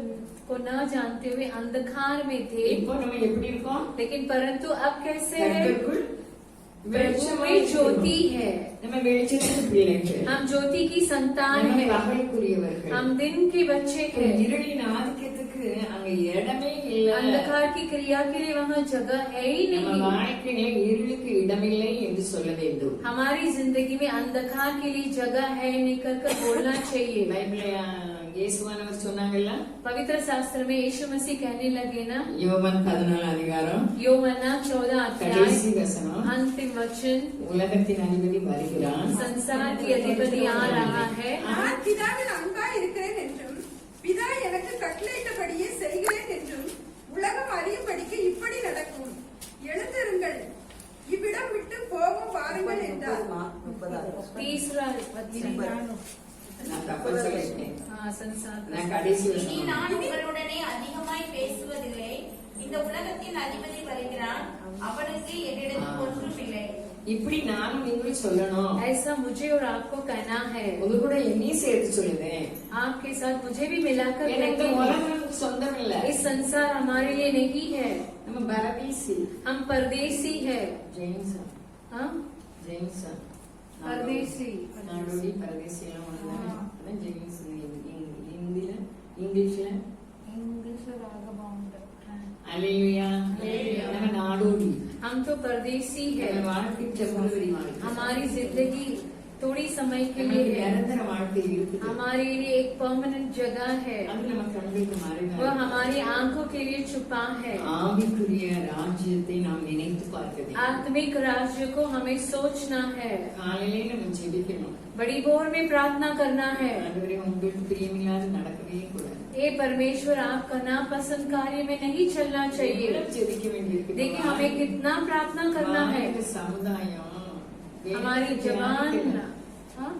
[SPEAKER 1] को न जानते हुए अंधकार में थे,
[SPEAKER 2] இப்போ நம்ம எப்படி இருக்கோம்?
[SPEAKER 1] लेकिन परंतु अब कैसे है?
[SPEAKER 2] கர்த்தருக்குள்
[SPEAKER 1] प्रभु में ज्योति है.
[SPEAKER 2] நம்ம வெளிச்சத்தின் பிள்ளைகள்.
[SPEAKER 1] हम ज्योति की संतान
[SPEAKER 2] நம்ம
[SPEAKER 1] है,
[SPEAKER 2] பகலுக்குரியவர்கள்.
[SPEAKER 1] हम दिन के बच्चे हैं.
[SPEAKER 2] இருளின் ஆதிக்கத்துக்கு அங்க இடமே இல்ல.
[SPEAKER 1] अंधकार की क्रिया के लिए वहाँ जगह है ही
[SPEAKER 2] நம்ம
[SPEAKER 1] नहीं.
[SPEAKER 2] வாழ்க்கையில இருளுக்கு இடமில்லை என்று சொல்ல வேண்டும்.
[SPEAKER 1] हमारी जिंदगी में अंधकार के लिए जगह है नहीं कर बोलना चाहिए.
[SPEAKER 2] பைபிள இயேசுவானவர் சொன்னாங்கல்ல,
[SPEAKER 1] पवित्र शास्त्र में यीशु मसीह कहने लगे ना,
[SPEAKER 2] யோவான் 14 அதிகாரம்
[SPEAKER 1] யோவானா 14 अध्याय
[SPEAKER 2] கடைசி வசனம்,
[SPEAKER 1] अंतिम वचन,
[SPEAKER 2] உலகத்தின் அதிபதி வருகிறான்,
[SPEAKER 1] संसार की अधिपति आ रहा है,
[SPEAKER 4] நான் பிதாவில் அன்பாய் இருக்கிறேன் என்றும் பிதா எனக்கு கட்டளையிட்டபடியே செய்கிறேன் என்றும் உலகம் அறியும்படிக்கு இப்படி நடக்கும். எழுந்திருங்கள், இவ்விடம் விட்டு போவோம் வாருங்கள் என்றார்.
[SPEAKER 1] 30 अध्याय।
[SPEAKER 2] நான் தப்பா சொல்லிட்டேன்.
[SPEAKER 1] हाँ, संसार
[SPEAKER 2] நான் கடைசி
[SPEAKER 3] இனி
[SPEAKER 2] வசனம்,
[SPEAKER 3] நான் உங்களுடனே அதிகமாய் பேசுவதில்லை. இந்த உலகத்தின் அதிபதி வருகிறான், அவனுக்கு என்னிடத்தில் ஒன்றும் இல்லை.
[SPEAKER 2] இப்படி நானும் நீங்களும் சொல்லணும்.
[SPEAKER 1] ऐसा मुझे और आपको कहना है,
[SPEAKER 2] உங்க கூட என்னையும் சேர்த்து சொல்லுவேன்.
[SPEAKER 1] आपके साथ मुझे भी मिलाकर
[SPEAKER 2] ஏன்னா இந்த
[SPEAKER 1] कहते हैं,
[SPEAKER 2] உலகம் சொந்தம் இல்ல,
[SPEAKER 1] ये संसार हमारे लिए नहीं है,
[SPEAKER 2] நம்ம பரதேசி.
[SPEAKER 1] हम परदेसी है।
[SPEAKER 2] ஜெயின்ஸா
[SPEAKER 1] हाँ,
[SPEAKER 2] ஜெயின்ஸா
[SPEAKER 1] परदेसी।
[SPEAKER 2] நாடோடி பரதேசி எல்லாம் ஒண்ணுதானே? அதான் ஜெயின்ஸ். இந்தியில இங்கிலீஷ்ல
[SPEAKER 1] इंग्लिश vagabond है।
[SPEAKER 2] அல்லேலூயா. நம்ம நாடோடி,
[SPEAKER 1] हम तो परदेसी है,
[SPEAKER 2] நம்ம வாழ்க்கை டெம்பரரி வாழ்க்கை,
[SPEAKER 1] हमारी जिंदगी थोड़ी समय के लिए
[SPEAKER 2] நமக்கு
[SPEAKER 1] है,
[SPEAKER 2] நிரந்தர வாழ்க்கை இருக்குது.
[SPEAKER 1] हमारे लिए एक परमानेंट जगह है,
[SPEAKER 2] அது நம்ம கண்களுக்கு
[SPEAKER 1] वो
[SPEAKER 2] மறைவாக
[SPEAKER 1] हमारी आंखों के लिए छुपा है।
[SPEAKER 2] ஆவிக்குரிய ராஜ்யத்தை நாம் நினைத்து பார்க்க வேண்டும்.
[SPEAKER 1] आत्मिक राज्य को हमें सोचना है,
[SPEAKER 2] காலையிலே நம்ம ஜெபிக்கணும்.
[SPEAKER 1] बड़ी भोर में प्रार्थना करना है,
[SPEAKER 2] ஆண்டவரே, உங்களுக்கு பிரியமில்லாத நடக்கவே கூடாது.
[SPEAKER 1] ये परमेश्वर आपका नापसंद कार्य में नहीं चलना चाहिए।
[SPEAKER 2] எவ்வளவு ஜெபிக்க வேண்டியிருக்கு.
[SPEAKER 1] देखिए हमें कितना प्रार्थना करना है।
[SPEAKER 2] இந்த சமுதாயம்
[SPEAKER 1] हमारी जवान, हाँ?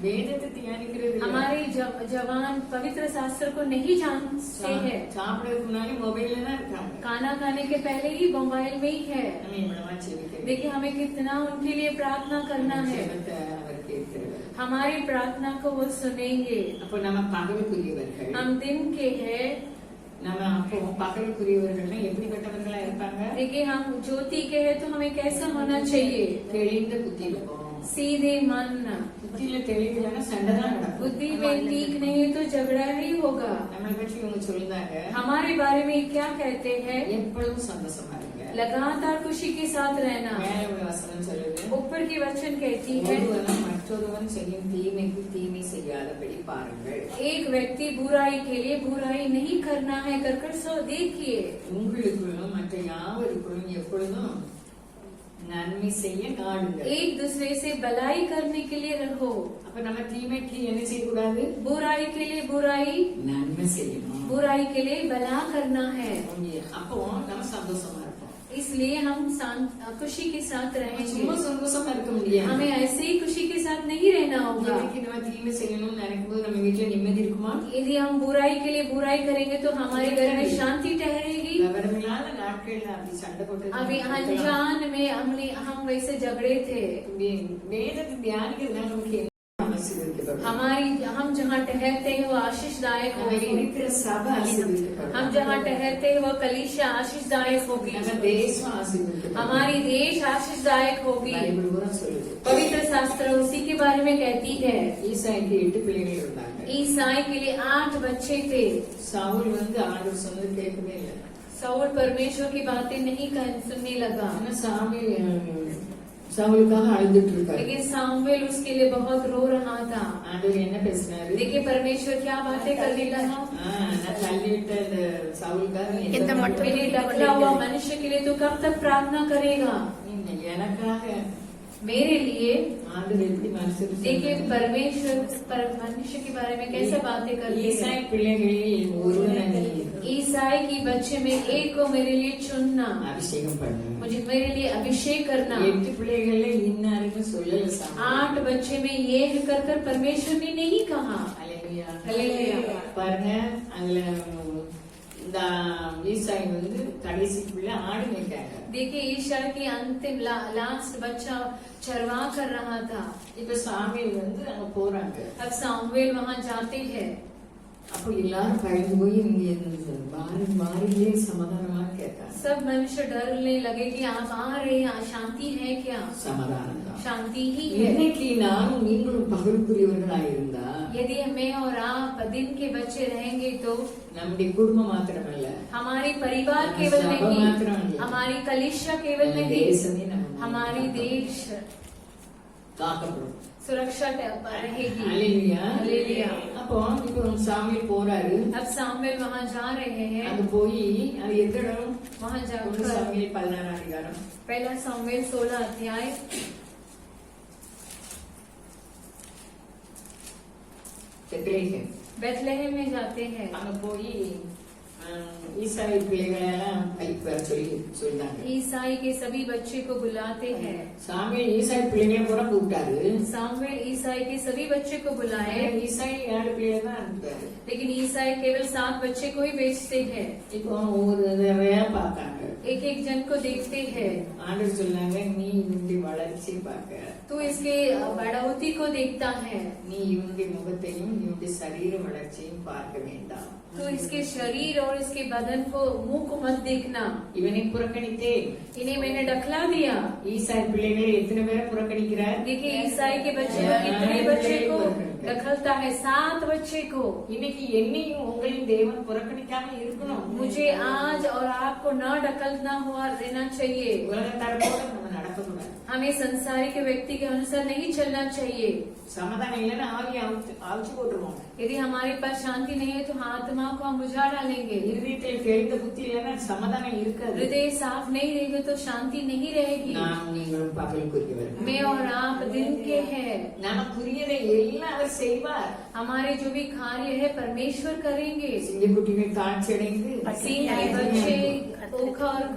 [SPEAKER 2] வேதத்தை தியானிக்கிறது இல்ல.
[SPEAKER 1] हमारे जवान पवित्र शास्त्र को नहीं जानते हैं,
[SPEAKER 2] சாப்பிடறதுக்கு முன்னாடி மொபைல்ல தான் இருக்காங்க.
[SPEAKER 1] खाना खाने के पहले ही मोबाइल में ही है।
[SPEAKER 2] நம்ம இவ்வளவா ஜெபிக்கிறோம்.
[SPEAKER 1] देखिए हमें कितना उनके लिए प्रार्थना करना है,
[SPEAKER 2] ஜெபத்தை அவர் கேட்கிறவர்.
[SPEAKER 1] हमारी प्रार्थना को वो सुनेंगे।
[SPEAKER 2] அப்போ நம்ம பகலுக்குரியவர்கள்.
[SPEAKER 1] हम दिन के हैं,
[SPEAKER 2] நம்ம அப்போ பகலுக்குரியவர்கள்னா எப்படிப்பட்டவர்களா இருப்பாங்க?
[SPEAKER 1] देखिए हम ज्योति के हैं तो हमें कैसा होना चाहिए?
[SPEAKER 2] தெளிந்த புத்தி இருக்கும்.
[SPEAKER 1] सीधे मन,
[SPEAKER 2] புத்தியில தெளிவில்லைன்னா சண்டை தான் நடக்கும்.
[SPEAKER 1] बुद्धि में ठीक नहीं है तो झगड़ा ही होगा।
[SPEAKER 2] நம்மளை பற்றி இவங்க சொல்லுதாங்க,
[SPEAKER 1] हमारे बारे में क्या कहते हैं?
[SPEAKER 2] எப்பொழுதும் சந்தோஷமா இருங்க.
[SPEAKER 1] लगातार खुशी के साथ रहना।
[SPEAKER 2] மேல உள்ள வசனம் சொல்லுது,
[SPEAKER 1] ऊपर की वचन कहती है,
[SPEAKER 2] ஒருவனும் மற்றொருவன் செய்யும் தீமைக்கு தீமை செய்யாதபடி பாருங்கள்.
[SPEAKER 1] एक व्यक्ति बुराई के लिए बुराई नहीं करना है, कर सो देखिए।
[SPEAKER 2] உங்களுக்குள்ளும் மற்ற யாவருக்குள்ளும் எப்பொழுதும் நன்மை செய்ய நாடுங்கள்.
[SPEAKER 1] एक दूसरे से भलाई करने के लिए रहो।
[SPEAKER 2] அப்ப நம்ம தீமைக்கு என்ன செய்யக்கூடாது?
[SPEAKER 1] बुराई के लिए बुराई,
[SPEAKER 2] நன்மை செய்யணும்.
[SPEAKER 1] बुराई के लिए भला करना है।
[SPEAKER 2] அப்போ நம்ம சந்தோஷமா இருப்போம்.
[SPEAKER 1] इसलिए हम खुशी के साथ रहेंगे।
[SPEAKER 2] சும்மா சந்தோஷமா இருக்க முடியாது.
[SPEAKER 1] हमें ऐसे ही खुशी के साथ नहीं रहना होगा।
[SPEAKER 2] இன்னைக்கு நம்ம தீமை செய்யணும்னு நினைக்கும் போது நம்ம வீட்டுல நிம்மதி இருக்குமா?
[SPEAKER 1] यदि हम बुराई के लिए बुराई करेंगे तो हमारे घर में शांति ठहरेगी।
[SPEAKER 2] விவரமில்லாத நாட்கள்ல அப்படி சண்டை போட்டு
[SPEAKER 1] अभी अनजान में हम वैसे झगड़े थे।
[SPEAKER 2] வேதத்தை தியானிக்கிறதுனால நமக்கு என்ன அவசியம் இருக்கு?
[SPEAKER 1] हम जहाँ ठहरते हैं वो आशीषदायक
[SPEAKER 2] நம்ம
[SPEAKER 1] होगी।
[SPEAKER 2] இருக்கிற சபை ஆசீர்வதிக்கப்படும்.
[SPEAKER 1] हम जहाँ ठहरते हैं वो कलीसिया आशीषदायक होगी।
[SPEAKER 2] நம்ம தேசம் ஆசீர்வதிக்கப்படும்.
[SPEAKER 1] हमारी देश आशीषदायक होगी।
[SPEAKER 2] பைபிள் கூட சொல்லுது.
[SPEAKER 1] पवित्र शास्त्र उसी के बारे में कहती है।
[SPEAKER 2] ஈசாய்க்கு 8 பிள்ளைகள் இருந்தாங்க.
[SPEAKER 1] ईसाई के लिए 8 बच्चे थे।
[SPEAKER 2] சவுல் ஆண்டவர் சொன்னது கேட்கவே இல்லை.
[SPEAKER 1] साउल परमेश्वर की बातें नहीं सुनने लगा,
[SPEAKER 2] ஆனா சவுலுக்காக அழுதுட்டு இருக்காரு.
[SPEAKER 1] लेकिन सामुएल उसके लिए बहुत रो रहा था।
[SPEAKER 2] ஆண்டவர் என்ன பேசினாரு?
[SPEAKER 1] देखिए परमेश्वर क्या बातें करने लगा।
[SPEAKER 2] நான் தள்ளிவிட்ட இந்த சவுலுக்காக நீ
[SPEAKER 3] இந்த மட்டும்
[SPEAKER 1] मेरे डकला हुआ मनुष्य के लिए तू कब तक प्रार्थना करेगा?
[SPEAKER 2] எனக்காக
[SPEAKER 1] मेरे लिए।
[SPEAKER 2] ஆண்டவர் எப்படி மனுஷர்
[SPEAKER 1] देखिए परमेश्वर मनुष्य के बारे में कैसे बातें करते हैं।
[SPEAKER 2] ஈசாய் பிள்ளைகளில் ஒருவனை
[SPEAKER 1] ईसाई की बच्चे में एक को मेरे लिए चुनना,
[SPEAKER 2] அபிஷேகம் பண்ணு.
[SPEAKER 1] मुझे मेरे लिए अभिषेक करना।
[SPEAKER 2] 8 பிள்ளைகள்ல இன்னாருக்கு சொல்லல சாமி.
[SPEAKER 1] 8 बच्चे में ये कर परमेश्वर ने नहीं कहा।
[SPEAKER 2] அல்லேலூயா.
[SPEAKER 1] அல்லேலூயா.
[SPEAKER 2] பாருங்க, அதுல இந்த ஈசாய் கடைசி பிள்ளை ஆடு மேய்க்காங்க.
[SPEAKER 1] देखिए ईशा की अंतिम लास्ट बच्चा चरवा कर रहा था।
[SPEAKER 2] இப்ப சாமுவேல் அங்க போறாங்க.
[SPEAKER 1] अब सामुएल वहाँ जाते हैं।
[SPEAKER 2] அப்போ எல்லாரும் பயந்து போய் இங்க बाहर समाधानமா கேட்டாங்க.
[SPEAKER 1] सब मनुष्य डरने लगे कि आप आ रहे हैं, शांति है क्या?
[SPEAKER 2] சமாதானம் தான்.
[SPEAKER 1] शांति ही है।
[SPEAKER 2] இன்னைக்கு நானும் நீங்களும் பகலுக்குரியவர்களா இருந்தா,
[SPEAKER 1] यदि मैं और आप दिन के बच्चे रहेंगे तो
[SPEAKER 2] நம்முடைய குடும்பம் மாத்திரமல்ல,
[SPEAKER 1] हमारी परिवार केवल नहीं,
[SPEAKER 2] மாத்திரம்
[SPEAKER 1] हमारी कलिसिया केवल नहीं,
[SPEAKER 2] தேசமே நம்ம
[SPEAKER 1] हमारी देश
[SPEAKER 2] காக்கப்படும்.
[SPEAKER 1] सुरक्षा रहेगी।
[SPEAKER 2] அல்லேலூயா.
[SPEAKER 1] हालेलुया।
[SPEAKER 2] அப்போ இப்போ சாமுவேல் போறாரு.
[SPEAKER 1] अब सामुएल वहाँ जा रहे हैं।
[SPEAKER 2] அங்க போய் அது எந்த இடம்?
[SPEAKER 1] वहाँ
[SPEAKER 2] ஒன்று
[SPEAKER 1] जाकर
[SPEAKER 2] சாமுவேல் 16 அதிகாரம்.
[SPEAKER 1] पहला सामुएल 16 अध्याय
[SPEAKER 2] பெத்லெஹேம்.
[SPEAKER 1] बेथलेहम में जाते हैं।
[SPEAKER 2] அங்க போய் ஈசாய் பிள்ளைகளை எல்லாம் வர சொல்லி சொல்லிட்டாங்க.
[SPEAKER 1] ईसाई के सभी बच्चे को बुलाते हैं।
[SPEAKER 2] சாமுவேல் ஈசாய் பிள்ளைகளை பூரா கூப்பிட்டாரு.
[SPEAKER 1] सामुएल ईसाई के सभी बच्चे को बुलाए,
[SPEAKER 2] ஈசாய் 7 பிள்ளைகளை தான் அனுப்புறாரு.
[SPEAKER 1] लेकिन ईसाई केवल 7 बच्चे को ही भेजते हैं।
[SPEAKER 2] இப்போ ஒவ்வொரு தடவையா பார்த்தாங்க.
[SPEAKER 1] एक एक जन को देखते हैं।
[SPEAKER 2] ஆண்டவர் சொன்னாங்க, நீ இவனுடைய வளர்ச்சி பார்க்க,
[SPEAKER 1] तू इसके बढ़ोतरी को देखता है,
[SPEAKER 2] நீ இவனுடைய முகத்தையும் இவனுடைய சரீர வளர்ச்சியும் பார்க்க வேண்டாம்.
[SPEAKER 1] तू इसके शरीर और इसके बदन को मुंह को मत देखना।
[SPEAKER 2] இவனை புறக்கணித்தேன்.
[SPEAKER 1] इन्हें मैंने ढकला दिया।
[SPEAKER 2] ஈசாய் பிள்ளைகளை எத்தனை பேரை புறக்கணிக்கிறார்?
[SPEAKER 1] देखिए ईसाई के बच्चे को कितने बच्चे को ढकलता है, 7 बच्चे को।
[SPEAKER 2] இன்னைக்கு என்னையும் உங்களையும் தேவன் புறக்கணிக்காம இருக்கணும்.
[SPEAKER 1] मुझे आज और आपको न ढकलना हुआ रहना चाहिए।
[SPEAKER 2] உலகத்தரப்போட நம்ம நடக்கக்கூடாது.
[SPEAKER 1] हमें संसारी के व्यक्ति के अनुसार नहीं चलना चाहिए।
[SPEAKER 2] சமாதானம் இல்லைன்னா ஆவியை அவிச்சு போட்டுருவோம்.
[SPEAKER 1] यदि हमारे पास शांति नहीं है तो आत्मा को हम बुझा डालेंगे।
[SPEAKER 2] இருதயத்தில் தெளிந்த புத்தி இல்லைன்னா சமாதானம் இருக்காது.
[SPEAKER 1] हृदय साफ नहीं रहेगा तो शांति नहीं रहेगी।
[SPEAKER 2] நாம் நீங்களும் பகலுக்குரியவர்.
[SPEAKER 1] मैं और आप दिन के हैं।
[SPEAKER 2] நமக்குரியதை எல்லாம் அவர் செய்வார்.
[SPEAKER 1] हमारे जो भी कार्य है परमेश्वर करेंगे।
[SPEAKER 2] சிங்கக்குட்டிகள் தாழ்ச்சி அடைந்து
[SPEAKER 1] सिंह के बच्चे ओखा और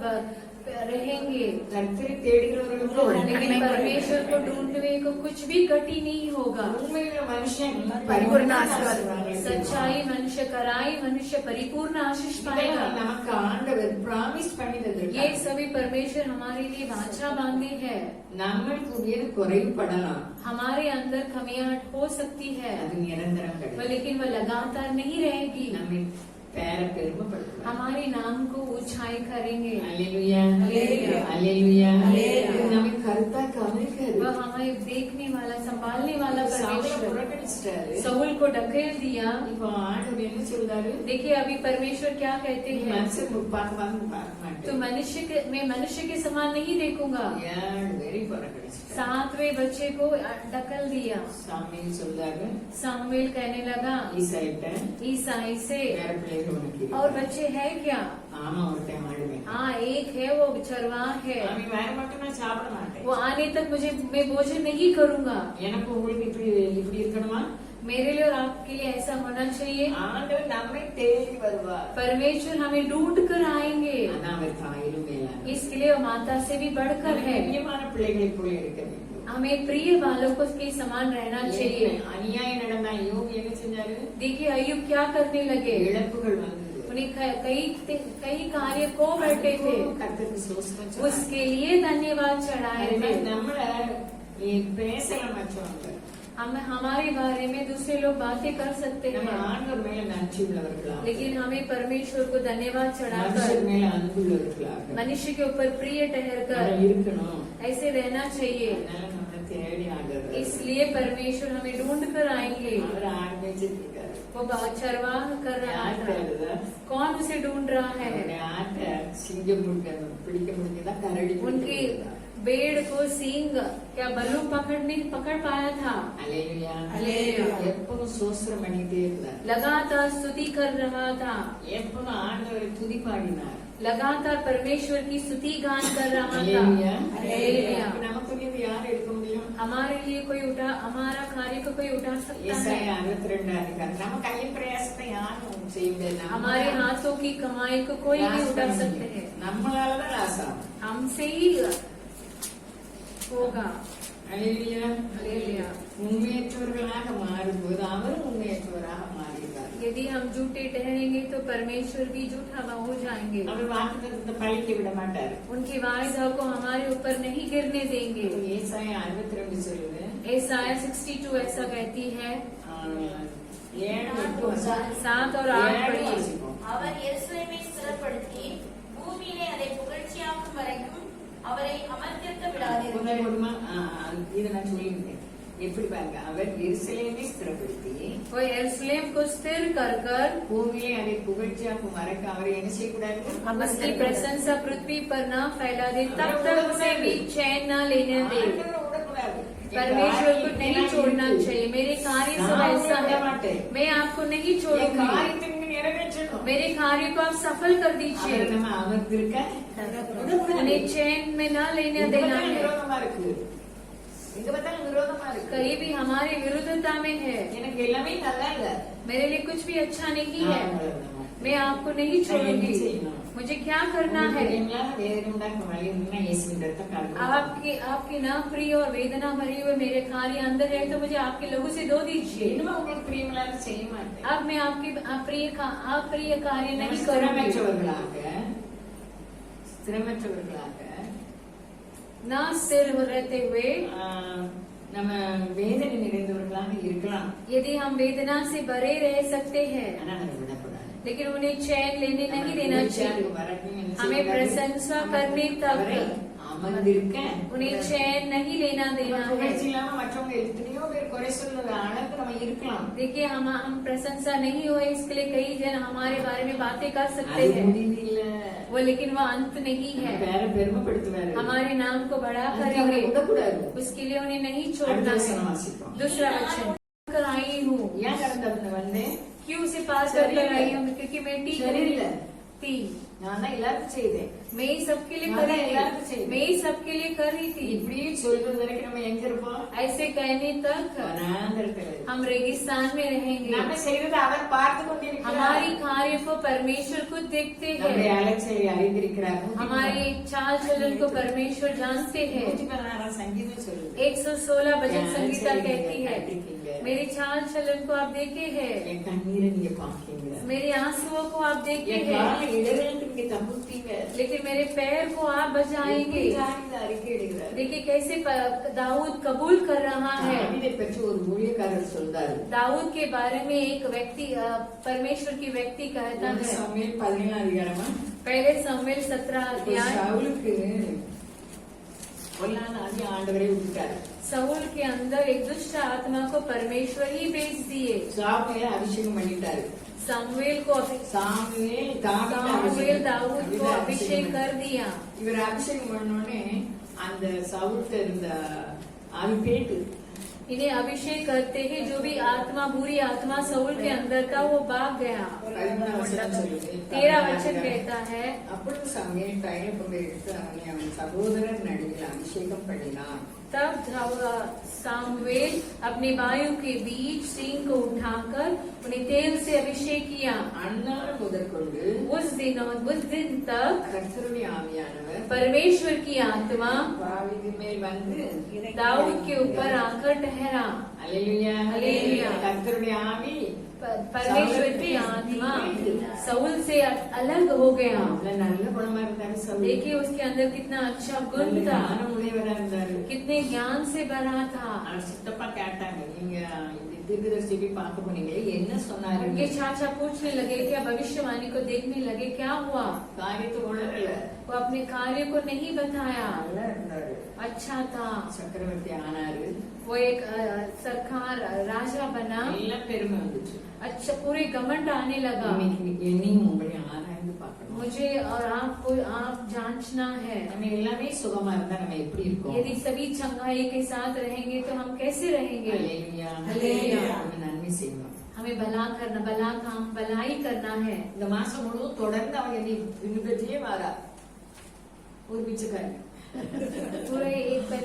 [SPEAKER 1] रहेंगे,
[SPEAKER 2] கர்த்தரை தேடுகிறவர்களுக்கு
[SPEAKER 1] लेकिन परमेश्वर को ढूंढने को कुछ भी कठिन नहीं होगा।
[SPEAKER 2] உண்மையில மனுஷன்
[SPEAKER 4] பரிபூர்ண ஆசீர்வாதம்.
[SPEAKER 1] सच्चाई मनुष्य कराई मनुष्य परिपूर्ण आशीष पाएगा।
[SPEAKER 2] நமக்கு ஆண்டவர் பிராமிஸ் பண்ணினது.
[SPEAKER 1] ये सभी परमेश्वर हमारे लिए वाचा बांधे है।
[SPEAKER 2] நம்மளுக்குரியது குறைபடலாம்,
[SPEAKER 1] हमारे अंदर कमियां हो सकती है,
[SPEAKER 2] அது நிரந்தரம் கிடையாது.
[SPEAKER 1] लेकिन वह लगातार नहीं रहेगी।
[SPEAKER 2] நம்மை பேர பெருமைப்படுத்துவார்.
[SPEAKER 1] हमारे नाम को ऊंचाई करेंगे।
[SPEAKER 2] அல்லேலூயா,
[SPEAKER 1] அல்லேலூயா,
[SPEAKER 2] அல்லேலூயா.
[SPEAKER 1] அல்லேலூயா।
[SPEAKER 2] நம்மை கருத்தா கவனிக்கிறது.
[SPEAKER 1] वह हमें देखने वाला संभालने वाला
[SPEAKER 2] சவுலை
[SPEAKER 1] परमेश्वर।
[SPEAKER 2] புறக்கணிச்சிட்டாரு.
[SPEAKER 1] सऊल को ढकेल दिया।
[SPEAKER 2] இப்போ ஆண்டவர் என்ன சொல்றாரு?
[SPEAKER 1] देखिए अभी परमेश्वर क्या कहते हैं,
[SPEAKER 2] மனுஷன் பார்க்க மாட்டேன்.
[SPEAKER 1] तो मैं मनुष्य के समान नहीं देखूंगा।
[SPEAKER 2] 7 பேரை புறக்கணிச்சிட்டாரு.
[SPEAKER 1] 7वें बच्चे को ढकल दिया।
[SPEAKER 2] சாமுவேல் சொல்றாரு,
[SPEAKER 1] सामुएल कहने लगा
[SPEAKER 2] ஈசாயிட்ட
[SPEAKER 1] ईसाई से,
[SPEAKER 2] வேற பிள்ளைகள் உனக்கு
[SPEAKER 1] और
[SPEAKER 2] இருக்கு.
[SPEAKER 1] बच्चे है क्या?
[SPEAKER 2] ஆமா ஒருத்தன் ஆடுவேன்.
[SPEAKER 1] हाँ एक है, वो चरवाह है।
[SPEAKER 2] அவன் வேற மட்டும் நான் சாப்பிட மாட்டேன்.
[SPEAKER 1] वो आने तक मैं भोजन नहीं करूंगा।
[SPEAKER 2] எனக்கு உங்களுக்கு இப்படி இருக்கணுமா?
[SPEAKER 1] मेरे लिए और आपके लिए ऐसा होना चाहिए।
[SPEAKER 2] ஆண்டவர் நம்மை தேடி வருவார்.
[SPEAKER 1] परमेश्वर हमें ढूंढ कर आएंगे।
[SPEAKER 2] அதான் அவர் தாயிலும் மேலான.
[SPEAKER 1] इसके लिए वो माता से भी बढ़कर है।
[SPEAKER 2] பிரியமான பிள்ளைகளை போல இருக்க வேண்டும்.
[SPEAKER 1] हमें प्रिय बालों को के समान रहना चाहिए।
[SPEAKER 2] அநியாயம் நடந்தா யோபு என்ன செஞ்சாரு?
[SPEAKER 1] देखिए अय्यूब क्या करने लगे,
[SPEAKER 2] இழப்புகள் வந்தது.
[SPEAKER 1] उन्हें कई कार्य को बैठे थे,
[SPEAKER 2] கர்த்தருக்கு ஸ்தோத்திரம் சொன்னார்.
[SPEAKER 1] उसके लिए धन्यवाद चढ़ाए थे।
[SPEAKER 2] நம்மள பேசலாம் மற்றவங்க.
[SPEAKER 1] हम हमारे बारे में दूसरे लोग बातें कर सकते
[SPEAKER 2] நம்ம
[SPEAKER 1] हैं,
[SPEAKER 2] ஆண்டவர் மேல நன்றி உள்ளவர்களாக,
[SPEAKER 1] लेकिन हमें परमेश्वर को धन्यवाद
[SPEAKER 2] மனுஷர்
[SPEAKER 1] चढ़ाकर
[SPEAKER 2] மேல அன்புள்ளவர்களாக
[SPEAKER 1] मनुष्य के ऊपर प्रिय ठहरकर
[SPEAKER 2] நம்ம இருக்கணும்.
[SPEAKER 1] ऐसे रहना चाहिए।
[SPEAKER 2] அதனால நம்மளை தேடி ஆண்டவர்
[SPEAKER 1] इसलिए परमेश्वर हमें ढूंढ कर आएंगे।
[SPEAKER 2] அவர் ஆடு மேய்ச்சிட்டு இருக்காரு.
[SPEAKER 1] वो चरवाह कर रहा
[SPEAKER 2] யார்
[SPEAKER 1] था,
[SPEAKER 2] தேடுதா?
[SPEAKER 1] कौन उसे ढूंढ रहा है?
[SPEAKER 2] அவருடைய ஆட்டை சிங்கம் பிடிக்க முடிஞ்சதா? கரடி
[SPEAKER 1] उनकी भेड़ को सींग क्या बल्लू पकड़ पाया था?
[SPEAKER 2] அல்லேலூயா.
[SPEAKER 1] அல்லேலூயா.
[SPEAKER 2] எப்பவும் சோஸ்திரம் பண்ணிட்டே இருந்தார்.
[SPEAKER 1] लगातार स्तुति कर रहा था,
[SPEAKER 2] எப்பவும் ஆண்டவரை துதி பாடினார்.
[SPEAKER 1] लगातार परमेश्वर की स्तुति गान कर रहा था।
[SPEAKER 2] அல்லேலூயா.
[SPEAKER 1] அல்லேலூயா।
[SPEAKER 2] அப்ப நமக்குரியது யார் எடுக்க முடியும்?
[SPEAKER 1] हमारे लिए कोई उठा, हमारा कार्य को कोई उठा सकता
[SPEAKER 2] ஏசாயா
[SPEAKER 1] है?
[SPEAKER 2] 62 அதிகாரம். நம்ம கையின் பிரயாசத்தை யாரும் செய்ய முடியாது.
[SPEAKER 1] हमारे हाथों की कमाई को कोई नहीं उठा सकते हैं,
[SPEAKER 2] நம்மளாலதான் லாஸ் ஆகும்.
[SPEAKER 1] हमसे ही होगा।
[SPEAKER 2] அல்லேலூயா.
[SPEAKER 1] அல்லேலூயா।
[SPEAKER 2] உண்மையற்றவர்களாக மாறும்போது அவரும் உண்மையற்றவராக மாறுகிறார்.
[SPEAKER 1] यदि हम झूठे ठहरेंगे तो परमेश्वर भी झूठा हो जाएंगे।
[SPEAKER 2] அவர் வாக்குத்தத்தத்தை பழிக்க விட மாட்டார்.
[SPEAKER 1] उनकी वायदा को हमारे ऊपर नहीं गिरने देंगे।
[SPEAKER 2] ஏசாயா 62 சொல்லுது,
[SPEAKER 1] ईसाया 62 ऐसा कहती है।
[SPEAKER 2] 7-8 வசனம்.
[SPEAKER 1] 7 और 8 पढ़िए।
[SPEAKER 2] வாசிப்போம்.
[SPEAKER 3] அவர் எருசலேமை ஸ்திரப்படுத்தி பூமியிலே அதை புகழ்ச்சியாக்கும் வரைக்கும் அவரை அமர்த்திருக்க விடாதீர்கள்.
[SPEAKER 2] முதல் ஒருமா இதை நான் சொல்லியிருந்தேன். எப்படி பாருங்க, அவர் எருசலேமை ஸ்திரப்படுத்தி
[SPEAKER 1] वो यरूशलेम को स्थिर कर कर
[SPEAKER 2] பூமியை அதை புகழ்ச்சியாக்கும் வரைக்கும் அவரை என்ன செய்யக்கூடாது?
[SPEAKER 1] हम उसकी प्रशंसा पृथ्वी पर न फैला दे, तब तक उसे भी चैन न लेने दे।
[SPEAKER 2] ஆண்டவரை விடக்கூடாது.
[SPEAKER 1] परमेश्वर को नहीं छोड़ना चाहिए। मेरे कार्य सब ऐसा है,
[SPEAKER 2] மாட்டேன்.
[SPEAKER 1] मैं आपको नहीं
[SPEAKER 2] என்
[SPEAKER 1] छोड़ूंगी।
[SPEAKER 2] காரியத்தை நீங்க நிறைவேற்றணும்.
[SPEAKER 1] मेरे कार्य को आप सफल कर
[SPEAKER 2] அவரை
[SPEAKER 1] दीजिए।
[SPEAKER 2] நம்ம அமர்ந்திருக்க விடக்கூடாது.
[SPEAKER 1] उन्हें चैन में न लेने
[SPEAKER 2] எங்க
[SPEAKER 1] देना
[SPEAKER 2] பார்த்தாலும்
[SPEAKER 1] है।
[SPEAKER 2] விரோதமா இருக்கு. எங்க பார்த்தாலும் விரோதமா இருக்கு.
[SPEAKER 1] कहीं भी हमारी विरुद्धता में है।
[SPEAKER 2] எனக்கு எல்லாமே நல்லா இல்ல.
[SPEAKER 1] मेरे लिए कुछ भी अच्छा नहीं है।
[SPEAKER 2] நான் உங்களை விட மாட்டேன்.
[SPEAKER 1] मैं आपको नहीं छोड़ूंगी। मुझे क्या करना है?
[SPEAKER 2] எங்களால வேதனை உண்டாக்க வழி இருந்தா இயேசுவின் ரத்தம் காட்டுங்க.
[SPEAKER 1] आपकी ना प्रिय और वेदना भरी हुए मेरे कार्य अंदर है तो मुझे आपके लहू से धो दीजिए।
[SPEAKER 2] இனிமே உங்களுக்கு பிரியமில்லாத செய்ய மாட்டேன்.
[SPEAKER 1] अब मैं आपके अप्रिय कार्य
[SPEAKER 2] நம்ம
[SPEAKER 1] नहीं करूंगी।
[SPEAKER 2] ஸ்திரமற்றவர்களாக
[SPEAKER 1] ना स्थिर रहते हुए
[SPEAKER 2] நம்ம வேதனை நிறைந்தவர்களாக இருக்கலாம்.
[SPEAKER 1] यदि हम वेदना से भरे रह सकते हैं,
[SPEAKER 2] ஆனா நம்ம விடக்கூடாது.
[SPEAKER 1] लेकिन उन्हें चैन लेने नहीं देना चाहिए। हमें प्रशंसा करने तक
[SPEAKER 2] அமர்ந்திருக்க
[SPEAKER 1] उन्हें चैन नहीं लेना देना है।
[SPEAKER 2] புகழ்ச்சி இல்லாம மற்றவங்க எத்தனையோ பேர் குறை சொல்ற அளவுக்கு நம்ம இருக்கலாம்.
[SPEAKER 1] देखिए हम प्रशंसा नहीं हुए इसके लिए कई जन हमारे बारे में बातें कर सकते
[SPEAKER 2] அது
[SPEAKER 1] हैं,
[SPEAKER 2] முடிவு இல்ல.
[SPEAKER 1] वो लेकिन वो अंत नहीं है।
[SPEAKER 2] வேற பெருமைப்படுத்துவாரு.
[SPEAKER 1] हमारे नाम को बड़ा
[SPEAKER 2] அதுக்கு அவரை
[SPEAKER 1] करेंगे,
[SPEAKER 2] விடக்கூடாது.
[SPEAKER 1] उसके लिए उन्हें नहीं छोड़ना
[SPEAKER 2] அடுத்த
[SPEAKER 1] है।
[SPEAKER 2] வசனம் வாசிப்போம்.
[SPEAKER 1] दूसरा वचन कर आई हूँ,
[SPEAKER 2] ஏன் கடந்து வந்தேன்?
[SPEAKER 1] क्यों से पार कर आई हूँ? क्योंकि मैं ठीक
[SPEAKER 2] சரியில்ல.
[SPEAKER 1] थी।
[SPEAKER 2] நான் தான் எல்லாருக்கும் செய்தேன்.
[SPEAKER 1] मैं ही सबके लिए
[SPEAKER 2] हाँ,
[SPEAKER 1] कर रही
[SPEAKER 2] எல்லாரும்
[SPEAKER 1] थी,
[SPEAKER 2] செய்யுது।
[SPEAKER 1] मैं ही सबके लिए कर रही थी।
[SPEAKER 2] இப்படி சொல்றது வரைக்கும் நம்ம எங்க இருப்போம்?
[SPEAKER 1] ऐसे कहने तक
[SPEAKER 2] வனாந்தரத்துல.
[SPEAKER 1] हम रेगिस्तान में रहेंगे।
[SPEAKER 2] நம்ம செய்யறது அவர் பார்த்து கொண்டிருக்கிறார்.
[SPEAKER 1] हमारी कार्य को परमेश्वर खुद देखते
[SPEAKER 2] நம்முடைய
[SPEAKER 1] हैं,
[SPEAKER 2] அலைச்சலை அறிந்திருக்கிறார்.
[SPEAKER 1] हमारे चाल चलन को परमेश्वर जानते हैं।
[SPEAKER 2] 116 சங்கீதம் சொல்லுது.
[SPEAKER 1] 116 भजन संगीता कहती है,
[SPEAKER 2] கேட்டிருக்கீங்க.
[SPEAKER 1] मेरे चाल चलन को आप देखे हैं,
[SPEAKER 2] என் கண்ணீரை நீங்க பாக்கீங்க.
[SPEAKER 1] मेरे आंसुओं को आप देखे
[SPEAKER 2] என்
[SPEAKER 1] हैं,
[SPEAKER 2] கால இடர்களுக்கு நீங்க தப்புத்தீங்க.
[SPEAKER 1] लेकिन मेरे पैर को आप बचाएंगे।
[SPEAKER 2] அறிக்கை எடுக்கிறார்.
[SPEAKER 1] देखिए कैसे दाऊद कबूल कर रहा है।
[SPEAKER 2] தாவீதை பற்றி ஒரு ஊழியக்காரர் சொல்றாரு.
[SPEAKER 1] दाऊद के बारे में एक व्यक्ति परमेश्वर की व्यक्ति कहता है,
[SPEAKER 2] சாமுவேல் 17 அதிகாரமா
[SPEAKER 1] पहले सामुएल 17 अध्याय,
[SPEAKER 2] சவுலுக்கு பொல்லாத ஆவி ஆண்டவரே விட்டுட்டாரு.
[SPEAKER 1] साउल के अंदर एक दुष्ट आत्मा को परमेश्वर ही भेज दिए।
[SPEAKER 2] சாமுவேல அபிஷேகம் பண்ணிட்டாரு.
[SPEAKER 1] सामुएल को
[SPEAKER 2] சாமுவேல்
[SPEAKER 1] सामुएल दाऊद को अभिषेक कर दिया।
[SPEAKER 2] இவர் அபிஷேகம் பண்ணோடனே அந்த சவுல்ட்ட இருந்த ஆவி பேட்டு
[SPEAKER 1] इन्हें अभिषेक करते ही जो भी आत्मा बुरी आत्मा साउल के अंदर था वो भाग गया। 13 वचन कहता है,
[SPEAKER 2] அப்பொழுது சமூவேல் தைலப்பொங்கை எடுத்து அவனை அவன் சகோதரர் நடுவில் அபிஷேகம் பண்ணினான்.
[SPEAKER 1] तब सामुएल अपने वायु के बीच सिंह को उठाकर उन्हें तेल से अभिषेक किया।
[SPEAKER 2] அந்நாள் முதற்கொண்டு
[SPEAKER 1] उस दिन तक
[SPEAKER 2] கர்த்தருடைய ஆவியானவர்
[SPEAKER 1] परमेश्वर की आत्मा
[SPEAKER 2] தாவீது மேல் வந்து
[SPEAKER 1] दाऊद के ऊपर आकर ठहरा।
[SPEAKER 2] அல்லேலூயா
[SPEAKER 1] அல்லேலூயா।
[SPEAKER 2] கர்த்தருடைய ஆவி
[SPEAKER 1] परमेश्वर की आत्मा साउल से अलग हो गया।
[SPEAKER 2] நல்ல குணமா இருந்தாரு சவுல்.
[SPEAKER 1] देखिए उसके अंदर कितना अच्छा गुण था,
[SPEAKER 2] ஞானம் உடையவரா இருந்தாரு.
[SPEAKER 1] कितने ज्ञान से भरा था।
[SPEAKER 2] அவர் சித்தப்பா கேட்டாங்க, நீங்க தீர்க்கதரிசி பார்க்க போனீங்க என்ன சொன்னாரு?
[SPEAKER 1] उनके चाचा पूछने लगे, क्या भविष्यवाणी को देखने लगे, क्या हुआ?
[SPEAKER 2] காரியத்தை உணரல.
[SPEAKER 1] वो अपने कार्य को नहीं बताया।
[SPEAKER 2] நல்லா இருந்தாரு.
[SPEAKER 1] अच्छा था,
[SPEAKER 2] சக்கரவர்த்தி ஆனாரு.
[SPEAKER 1] वो एक सरकार राजा बना।
[SPEAKER 2] எல்லாம் பெருமை வந்துச்சு.
[SPEAKER 1] अच्छा पूरे घमंड आने लगा।
[SPEAKER 2] இன்னைக்கு என்னையும் உங்களையும் ஆராய்ந்து பார்க்கணும்.
[SPEAKER 1] मुझे और आपको आप जांचना है,
[SPEAKER 2] நம்ம எல்லாமே சுகமா இருந்தா நம்ம எப்படி இருக்கோம்?
[SPEAKER 1] यदि सभी चंगाई के साथ रहेंगे तो हम कैसे रहेंगे?
[SPEAKER 2] அல்லேலூயா.
[SPEAKER 1] அல்லேலூயா।
[SPEAKER 2] நம்ம நன்மை செய்யணும்.
[SPEAKER 1] हमें भला करना, भला काम भलाई करना है।
[SPEAKER 2] இந்த மாசம் முழுவதும் தொடர்ந்து அவங்க என்னை பின்பற்றியே வாரா. ஒரு பிச்சைக்காரி
[SPEAKER 1] पूरे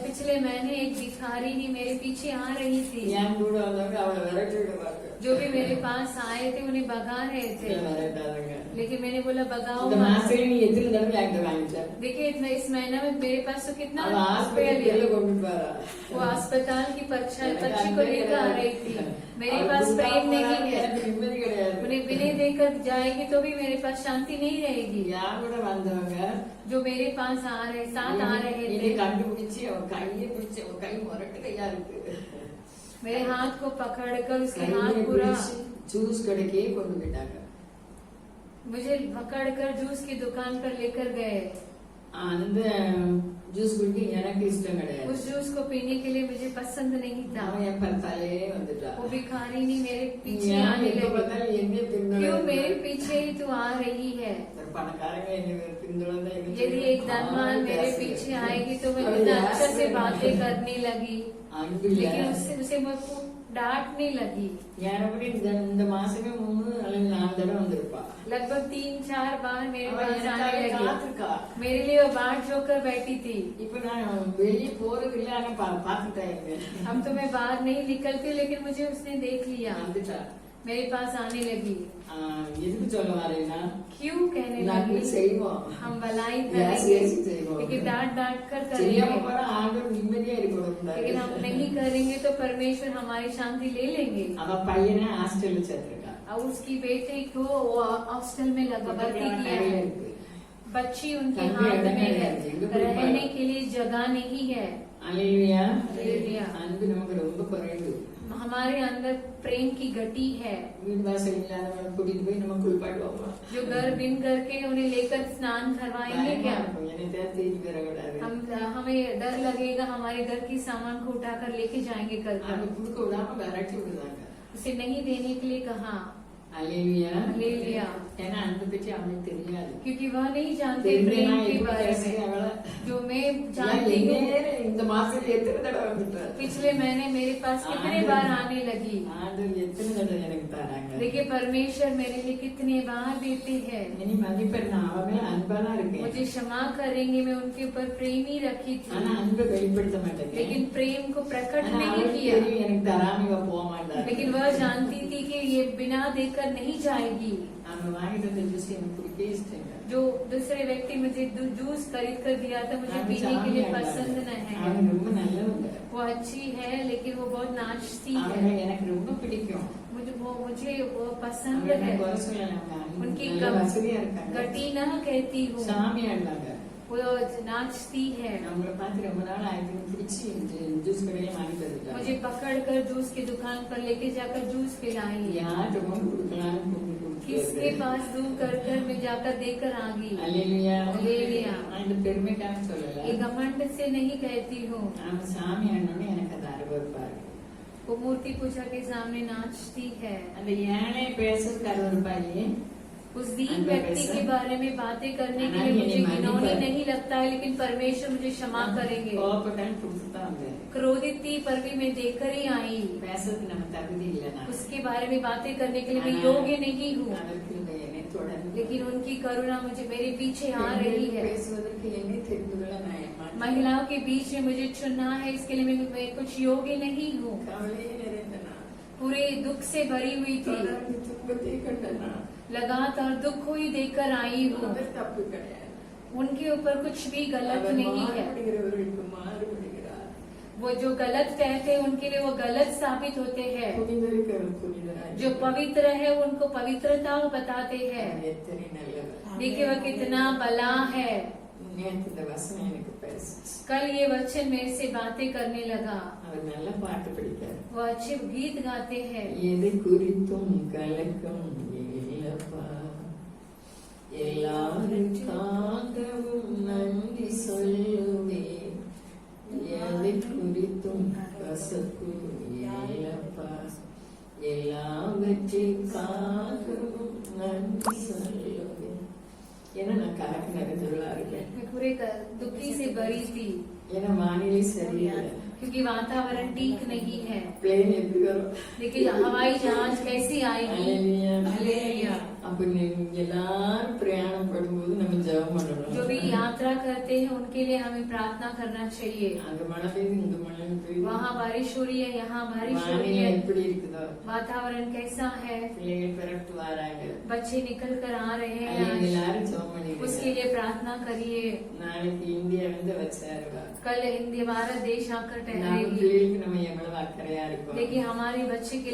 [SPEAKER 1] पिछले महीने एक भिखारी ही मेरे पीछे आ रही थी।
[SPEAKER 2] என் கூட வந்தவங்க அவளை விரட்டி விடுவாங்க.
[SPEAKER 1] जो भी मेरे पास आए थे उन्हें भगा रहे थे,
[SPEAKER 2] விரட்டாதங்க.
[SPEAKER 1] लेकिन मैंने बोला भगाओ
[SPEAKER 2] இந்த
[SPEAKER 1] मत।
[SPEAKER 2] மாசத்துல நீ எத்தனை தடவை என்கிட்ட வாங்கிட்ட?
[SPEAKER 1] देखिए इस महीने में मेरे पास तो कितना
[SPEAKER 2] அவ
[SPEAKER 1] रुपया
[SPEAKER 2] ஆஸ்பத்திரியில
[SPEAKER 1] लिया।
[SPEAKER 2] கொண்டுட்டு வரா.
[SPEAKER 1] वो अस्पताल की पर्ची को लेकर आ रही थी। मेरे पास प्रेम नहीं है,
[SPEAKER 2] எனக்கு நிம்மதி கிடையாது.
[SPEAKER 1] उन्हें विनय देकर जाएगी तो भी मेरे पास शांति नहीं रहेगी।
[SPEAKER 2] யார் கூட வந்தவங்க
[SPEAKER 1] जो मेरे पास आ रहे साथ आ रहे
[SPEAKER 2] என்னை
[SPEAKER 1] थे,
[SPEAKER 2] கண்டுபிடிச்சு அவன் கையை பிடிச்சு அவன் கை முரட்டு கையா இருக்கு.
[SPEAKER 1] मेरे हाथ को पकड़कर उसके
[SPEAKER 2] கையை
[SPEAKER 1] हाथ पूरा
[SPEAKER 2] பிடிச்சு ஜூஸ் கடைக்கே கொண்டு போயிட்டாங்க.
[SPEAKER 1] मुझे पकड़कर जूस की दुकान पर लेकर गए।
[SPEAKER 2] அந்த ஜூஸ் குடிக்க எனக்கு இஷ்டம் கிடையாது.
[SPEAKER 1] उस जूस को पीने के लिए मुझे पसंद नहीं था।
[SPEAKER 2] அவன் என் பத்தாலே வந்துட்டா.
[SPEAKER 1] वो भिखारी नहीं मेरे पीछे
[SPEAKER 2] ஏன்
[SPEAKER 1] आने
[SPEAKER 2] எப்ப
[SPEAKER 1] लगी।
[SPEAKER 2] பார்த்தாலும் என்னை
[SPEAKER 1] क्यों मेरे
[SPEAKER 2] பின்தொடர்ந்து
[SPEAKER 1] पीछे ही तू आ रही है?
[SPEAKER 2] ஒரு பணக்காரங்க என்னை பின்தொடர்ந்தா என்ன
[SPEAKER 1] यदि
[SPEAKER 2] செய்வேன்?
[SPEAKER 1] एक धनवान मेरे
[SPEAKER 2] பேசுவேன்.
[SPEAKER 1] पीछे आएगी तो मैं
[SPEAKER 2] அவள்
[SPEAKER 1] कितना अच्छे से
[SPEAKER 2] பேசுவேன்.
[SPEAKER 1] बातें करने लगी।
[SPEAKER 2] அன்பு இல்ல.
[SPEAKER 1] लेकिन उससे उसे मुझको डांटने लगी।
[SPEAKER 2] யாரப்படி இந்த மாசமே 3 அல்லது 4 தடவை வந்திருப்பா.
[SPEAKER 1] लगभग 3-4 बार मेरे
[SPEAKER 2] அவ
[SPEAKER 1] पास
[SPEAKER 2] எனக்காக
[SPEAKER 1] आने लगी।
[SPEAKER 2] காத்திருக்கா.
[SPEAKER 1] मेरे लिए वो बाट जोकर बैठी थी।
[SPEAKER 2] இப்ப நான் வெளியே போறது இல்ல, ஆனா பாத்துட்டாங்க.
[SPEAKER 1] अब तो मैं बाहर नहीं निकलती हूँ, लेकिन मुझे उसने देख लिया,
[SPEAKER 2] வந்துட்டா.
[SPEAKER 1] मेरे पास आने लगी।
[SPEAKER 2] எதுக்கு சொல்ல வரேன்னா,
[SPEAKER 1] क्यों कहने
[SPEAKER 2] நாங்கள்
[SPEAKER 1] लगी?
[SPEAKER 2] செய்வோம்,
[SPEAKER 1] हम भलाई
[SPEAKER 2] ஏசி
[SPEAKER 1] करेंगे,
[SPEAKER 2] ஏசி செய்வோம்.
[SPEAKER 1] लेकिन डांट डांट कर
[SPEAKER 2] செய்யாம
[SPEAKER 1] करेंगे।
[SPEAKER 2] போனா ஆண்டவர் நிம்மதியா இருக்கணும்.
[SPEAKER 1] लेकिन हम नहीं करेंगे तो परमेश्वर हमारी शांति ले लेंगे।
[SPEAKER 2] அவ பையனை ஹாஸ்டல்ல சேர்த்திருக்கா.
[SPEAKER 1] और उसकी बेटे को हॉस्टल में लगा भर्ती किया है। बच्ची उनके हाथ में है, रहने के लिए जगह नहीं है।
[SPEAKER 2] அல்லேலூயா.
[SPEAKER 1] அல்லேலூயா.
[SPEAKER 2] அன்பு நமக்கு ரொம்ப குறைவு.
[SPEAKER 1] हमारे अंदर प्रेम की गति है।
[SPEAKER 2] வீடு வாசல் இல்லாதவங்களை கூட்டிட்டு போய் நம்ம குளிப்பாட்டுவோம்.
[SPEAKER 1] जो घर बिन करके उन्हें लेकर स्नान करवाएंगे क्या?
[SPEAKER 2] என்னை தேடி வரக்கூடாது.
[SPEAKER 1] हमें डर लगेगा, हमारे घर की सामान को उठाकर लेके जाएंगे कल
[SPEAKER 2] அவங்க
[SPEAKER 1] तक।
[SPEAKER 2] குடுக்க விடாம விரட்டி விடுறாங்க.
[SPEAKER 1] उसे नहीं देने के लिए कहा।
[SPEAKER 2] அல்லேலூயா.
[SPEAKER 1] அல்லேலூயா.
[SPEAKER 2] ஏன்னா அன்பு பற்றி அவனுக்கு தெரியாது.
[SPEAKER 1] क्योंकि वह नहीं जानते
[SPEAKER 2] தெரிஞ்சா
[SPEAKER 1] प्रेम के
[SPEAKER 2] எப்படி
[SPEAKER 1] बारे
[SPEAKER 2] பேசுறேன்
[SPEAKER 1] में।
[SPEAKER 2] அவளை.
[SPEAKER 1] जो मैं जानती हूँ,
[SPEAKER 2] இந்த மாசத்துல எத்தனை தடவை வந்துட்டாரு.
[SPEAKER 1] पिछले महीने मेरे पास कितने बार आने लगी।
[SPEAKER 2] ஆண்டவர் எத்தனை தடவை எனக்கு தராங்க.
[SPEAKER 1] देखिए परमेश्वर मेरे लिए कितने बार देते हैं।
[SPEAKER 2] இனி மதிப்பெண் நான் அவன் மேல அன்பாதான் இருக்கேன்.
[SPEAKER 1] मुझे क्षमा करेंगे, मैं उनके ऊपर प्रेम ही रखी
[SPEAKER 2] ஆனா
[SPEAKER 1] थी,
[SPEAKER 2] அன்பை வெளிப்படுத்த மாட்டேங்க.
[SPEAKER 1] लेकिन प्रेम को प्रकट
[SPEAKER 2] ஆனா
[SPEAKER 1] नहीं
[SPEAKER 2] அவளுக்கு
[SPEAKER 1] किया।
[SPEAKER 2] தெரியும் எனக்கு தராம இவ போக மாட்டாரு.
[SPEAKER 1] लेकिन वह जानती थी कि ये बिना देकर नहीं जाएगी।
[SPEAKER 2] அவன் வாங்கிட்டு வந்த ஜூஸ் எனக்கு பிடிக்கவே இஷ்டங்க.
[SPEAKER 1] जो दूसरे व्यक्ति मुझे जूस खरीद कर दिया था, मुझे पीने के लिए पसंद न है।
[SPEAKER 2] அவன் ரொம்ப நல்லவங்க.
[SPEAKER 1] वो अच्छी है, लेकिन वो बहुत नाचती
[SPEAKER 2] அவங்க
[SPEAKER 1] है।
[SPEAKER 2] எனக்கு ரொம்ப பிடிக்கும்.
[SPEAKER 1] मुझे वो पसंद
[SPEAKER 2] அவங்க
[SPEAKER 1] है।
[SPEAKER 2] குறை சொல்லலாம்.
[SPEAKER 1] उनकी
[SPEAKER 2] நல்ல வசதியா இருக்காங்க.
[SPEAKER 1] गति न कहती हूँ,
[SPEAKER 2] சாமி ஆடுறாங்க.
[SPEAKER 1] वो नाचती है।
[SPEAKER 2] அவங்கள பார்த்து ரொம்ப நாள் ஆயிடுச்சு, பிடிச்சி ஜூஸ் கடையில வாங்கிட்டு வந்துட்டாங்க.
[SPEAKER 1] मुझे पकड़ कर जूस की दुकान पर लेके जाकर जूस पिलाई।
[SPEAKER 2] யார்கிட்ட கொண்டு கொடுக்கலாம்னு
[SPEAKER 1] किसके पास दूर कर कर मैं जाकर देकर आ गई।
[SPEAKER 2] அல்லேலூயா.
[SPEAKER 1] அல்லேலூயா.
[SPEAKER 2] அந்த பெருமைக்காக சொல்லல.
[SPEAKER 1] ये घमंड से नहीं कहती हूँ।
[SPEAKER 2] அவன் சாமி ஆடணும்னு எனக்கு அது அருவருப்பா இருக்கு.
[SPEAKER 1] वो मूर्ति पूजा के सामने नाचती है।
[SPEAKER 2] அந்த ஏழை பேசுறதுக்கு அருவருப்பா இல்லையே.
[SPEAKER 1] उस दीन व्यक्ति के बारे में बातें करने के लिए मुझे घिनौनी नहीं लगता है, लेकिन परमेश्वर मुझे क्षमा करेंगे।
[SPEAKER 2] கோபப்பட்டாலும் கொடுத்துதான் வந்தேன்.
[SPEAKER 1] क्रोधित थी पर भी मैं देकर ही आई।
[SPEAKER 2] பேசுறதுக்கு நம்ம தகுதி இல்லைனா
[SPEAKER 1] उसके बारे में बातें करने के लिए मैं योग्य नहीं हूँ,
[SPEAKER 2] அதற்கு என்னை தொடர்ந்து
[SPEAKER 1] लेकिन उनकी करुणा मुझे मेरे पीछे आ रही है।
[SPEAKER 2] பேசுவதற்கு என்னை தெரிந்து கொள்ள நான் ஏமாற்றேன்.
[SPEAKER 1] महिलाओं के बीच में मुझे चुनना है, इसके लिए मैं कुछ योग्य नहीं हूँ।
[SPEAKER 2] கவலையே நிறைந்த நான்.
[SPEAKER 1] पूरे दुख से भरी हुई थी,
[SPEAKER 2] தொடர்ந்து துன்பத்தை கண்ட நான்.
[SPEAKER 1] लगातार दुख ही देकर आई हूँ।
[SPEAKER 2] அவர் தப்பு கிடையாது.
[SPEAKER 1] उनके ऊपर कुछ भी गलत
[SPEAKER 2] அவர்
[SPEAKER 1] नहीं है।
[SPEAKER 2] மாறுபடுகிறவர்களுக்கு மாறுபடுகிறார்.
[SPEAKER 1] वो जो गलत कहते हैं उनके लिए वो गलत साबित होते हैं,
[SPEAKER 2] புனிதருக்கு அவர் புனிதராய்.
[SPEAKER 1] जो पवित्र है उनको पवित्रता बताते हैं।
[SPEAKER 2] எத்தனை நல்லவர்.
[SPEAKER 1] देखिए वह कितना भला है।
[SPEAKER 2] நேற்று இந்த வசனம் எனக்கு பேசுச்சு.
[SPEAKER 1] कल ये वचन मेरे से बातें करने लगा।
[SPEAKER 2] அவர் நல்ல பாட்டு படிக்காரு.
[SPEAKER 1] वो अच्छे गीत गाते हैं।
[SPEAKER 2] எதை குறித்தும் கலக்கம் இல்லப்பா, எல்லாருக்காகவும் நன்றி சொல்லுவேன். எதை குறித்தும் கசப்பு இல்லப்பா, எல்லாவற்றிற்காகவும் நன்றி சொல்லுவேன். ஏன்னா நான் கலக்கு நிறைந்தவளா இருக்கேன்.
[SPEAKER 1] मैं पूरे दुखी से भरी थी,
[SPEAKER 2] ஏன்னா வானிலை சரியில்லை.
[SPEAKER 1] क्योंकि वातावरण ठीक नहीं है।
[SPEAKER 2] பிளேன் எப்படி வரும்?
[SPEAKER 1] लेकिन हवाई जहाज कैसी आएगी?
[SPEAKER 2] அல்லேலூயா.
[SPEAKER 1] हालेलुया।
[SPEAKER 2] அப்ப நீங்க எல்லாரும் பிரயாணம் படும்போது நம்ம ஜெபம் பண்ணணும்.
[SPEAKER 1] जो भी यात्रा करते हैं उनके लिए हमें प्रार्थना करना चाहिए।
[SPEAKER 2] அங்க மழை பெய்யுது, இங்க மழை பெய்யுது.
[SPEAKER 1] वहाँ बारिश हो रही है, यहाँ बारिश हो रही
[SPEAKER 2] வானிலை
[SPEAKER 1] है,
[SPEAKER 2] எப்படி இருக்குதோ
[SPEAKER 1] वातावरण कैसा है,
[SPEAKER 2] பிள்ளைகள் பிறகு வராங்க.
[SPEAKER 1] बच्चे निकल कर आ रहे हैं
[SPEAKER 2] அல்ல,
[SPEAKER 1] आज,
[SPEAKER 2] எல்லாரும் ஜெபம் பண்ணிடுங்க.
[SPEAKER 1] उसके लिए प्रार्थना करिए।
[SPEAKER 2] நாளைக்கு இந்தியா வந்து வச்சாருவா.
[SPEAKER 1] कल हिंदी भारत देश आकर
[SPEAKER 2] நம்ம
[SPEAKER 1] ठहरेगी,
[SPEAKER 2] பிள்ளைகளுக்கு நம்ம எவ்வளவு அக்கறையா இருக்கோம்.
[SPEAKER 1] लेकिन हमारे बच्चे के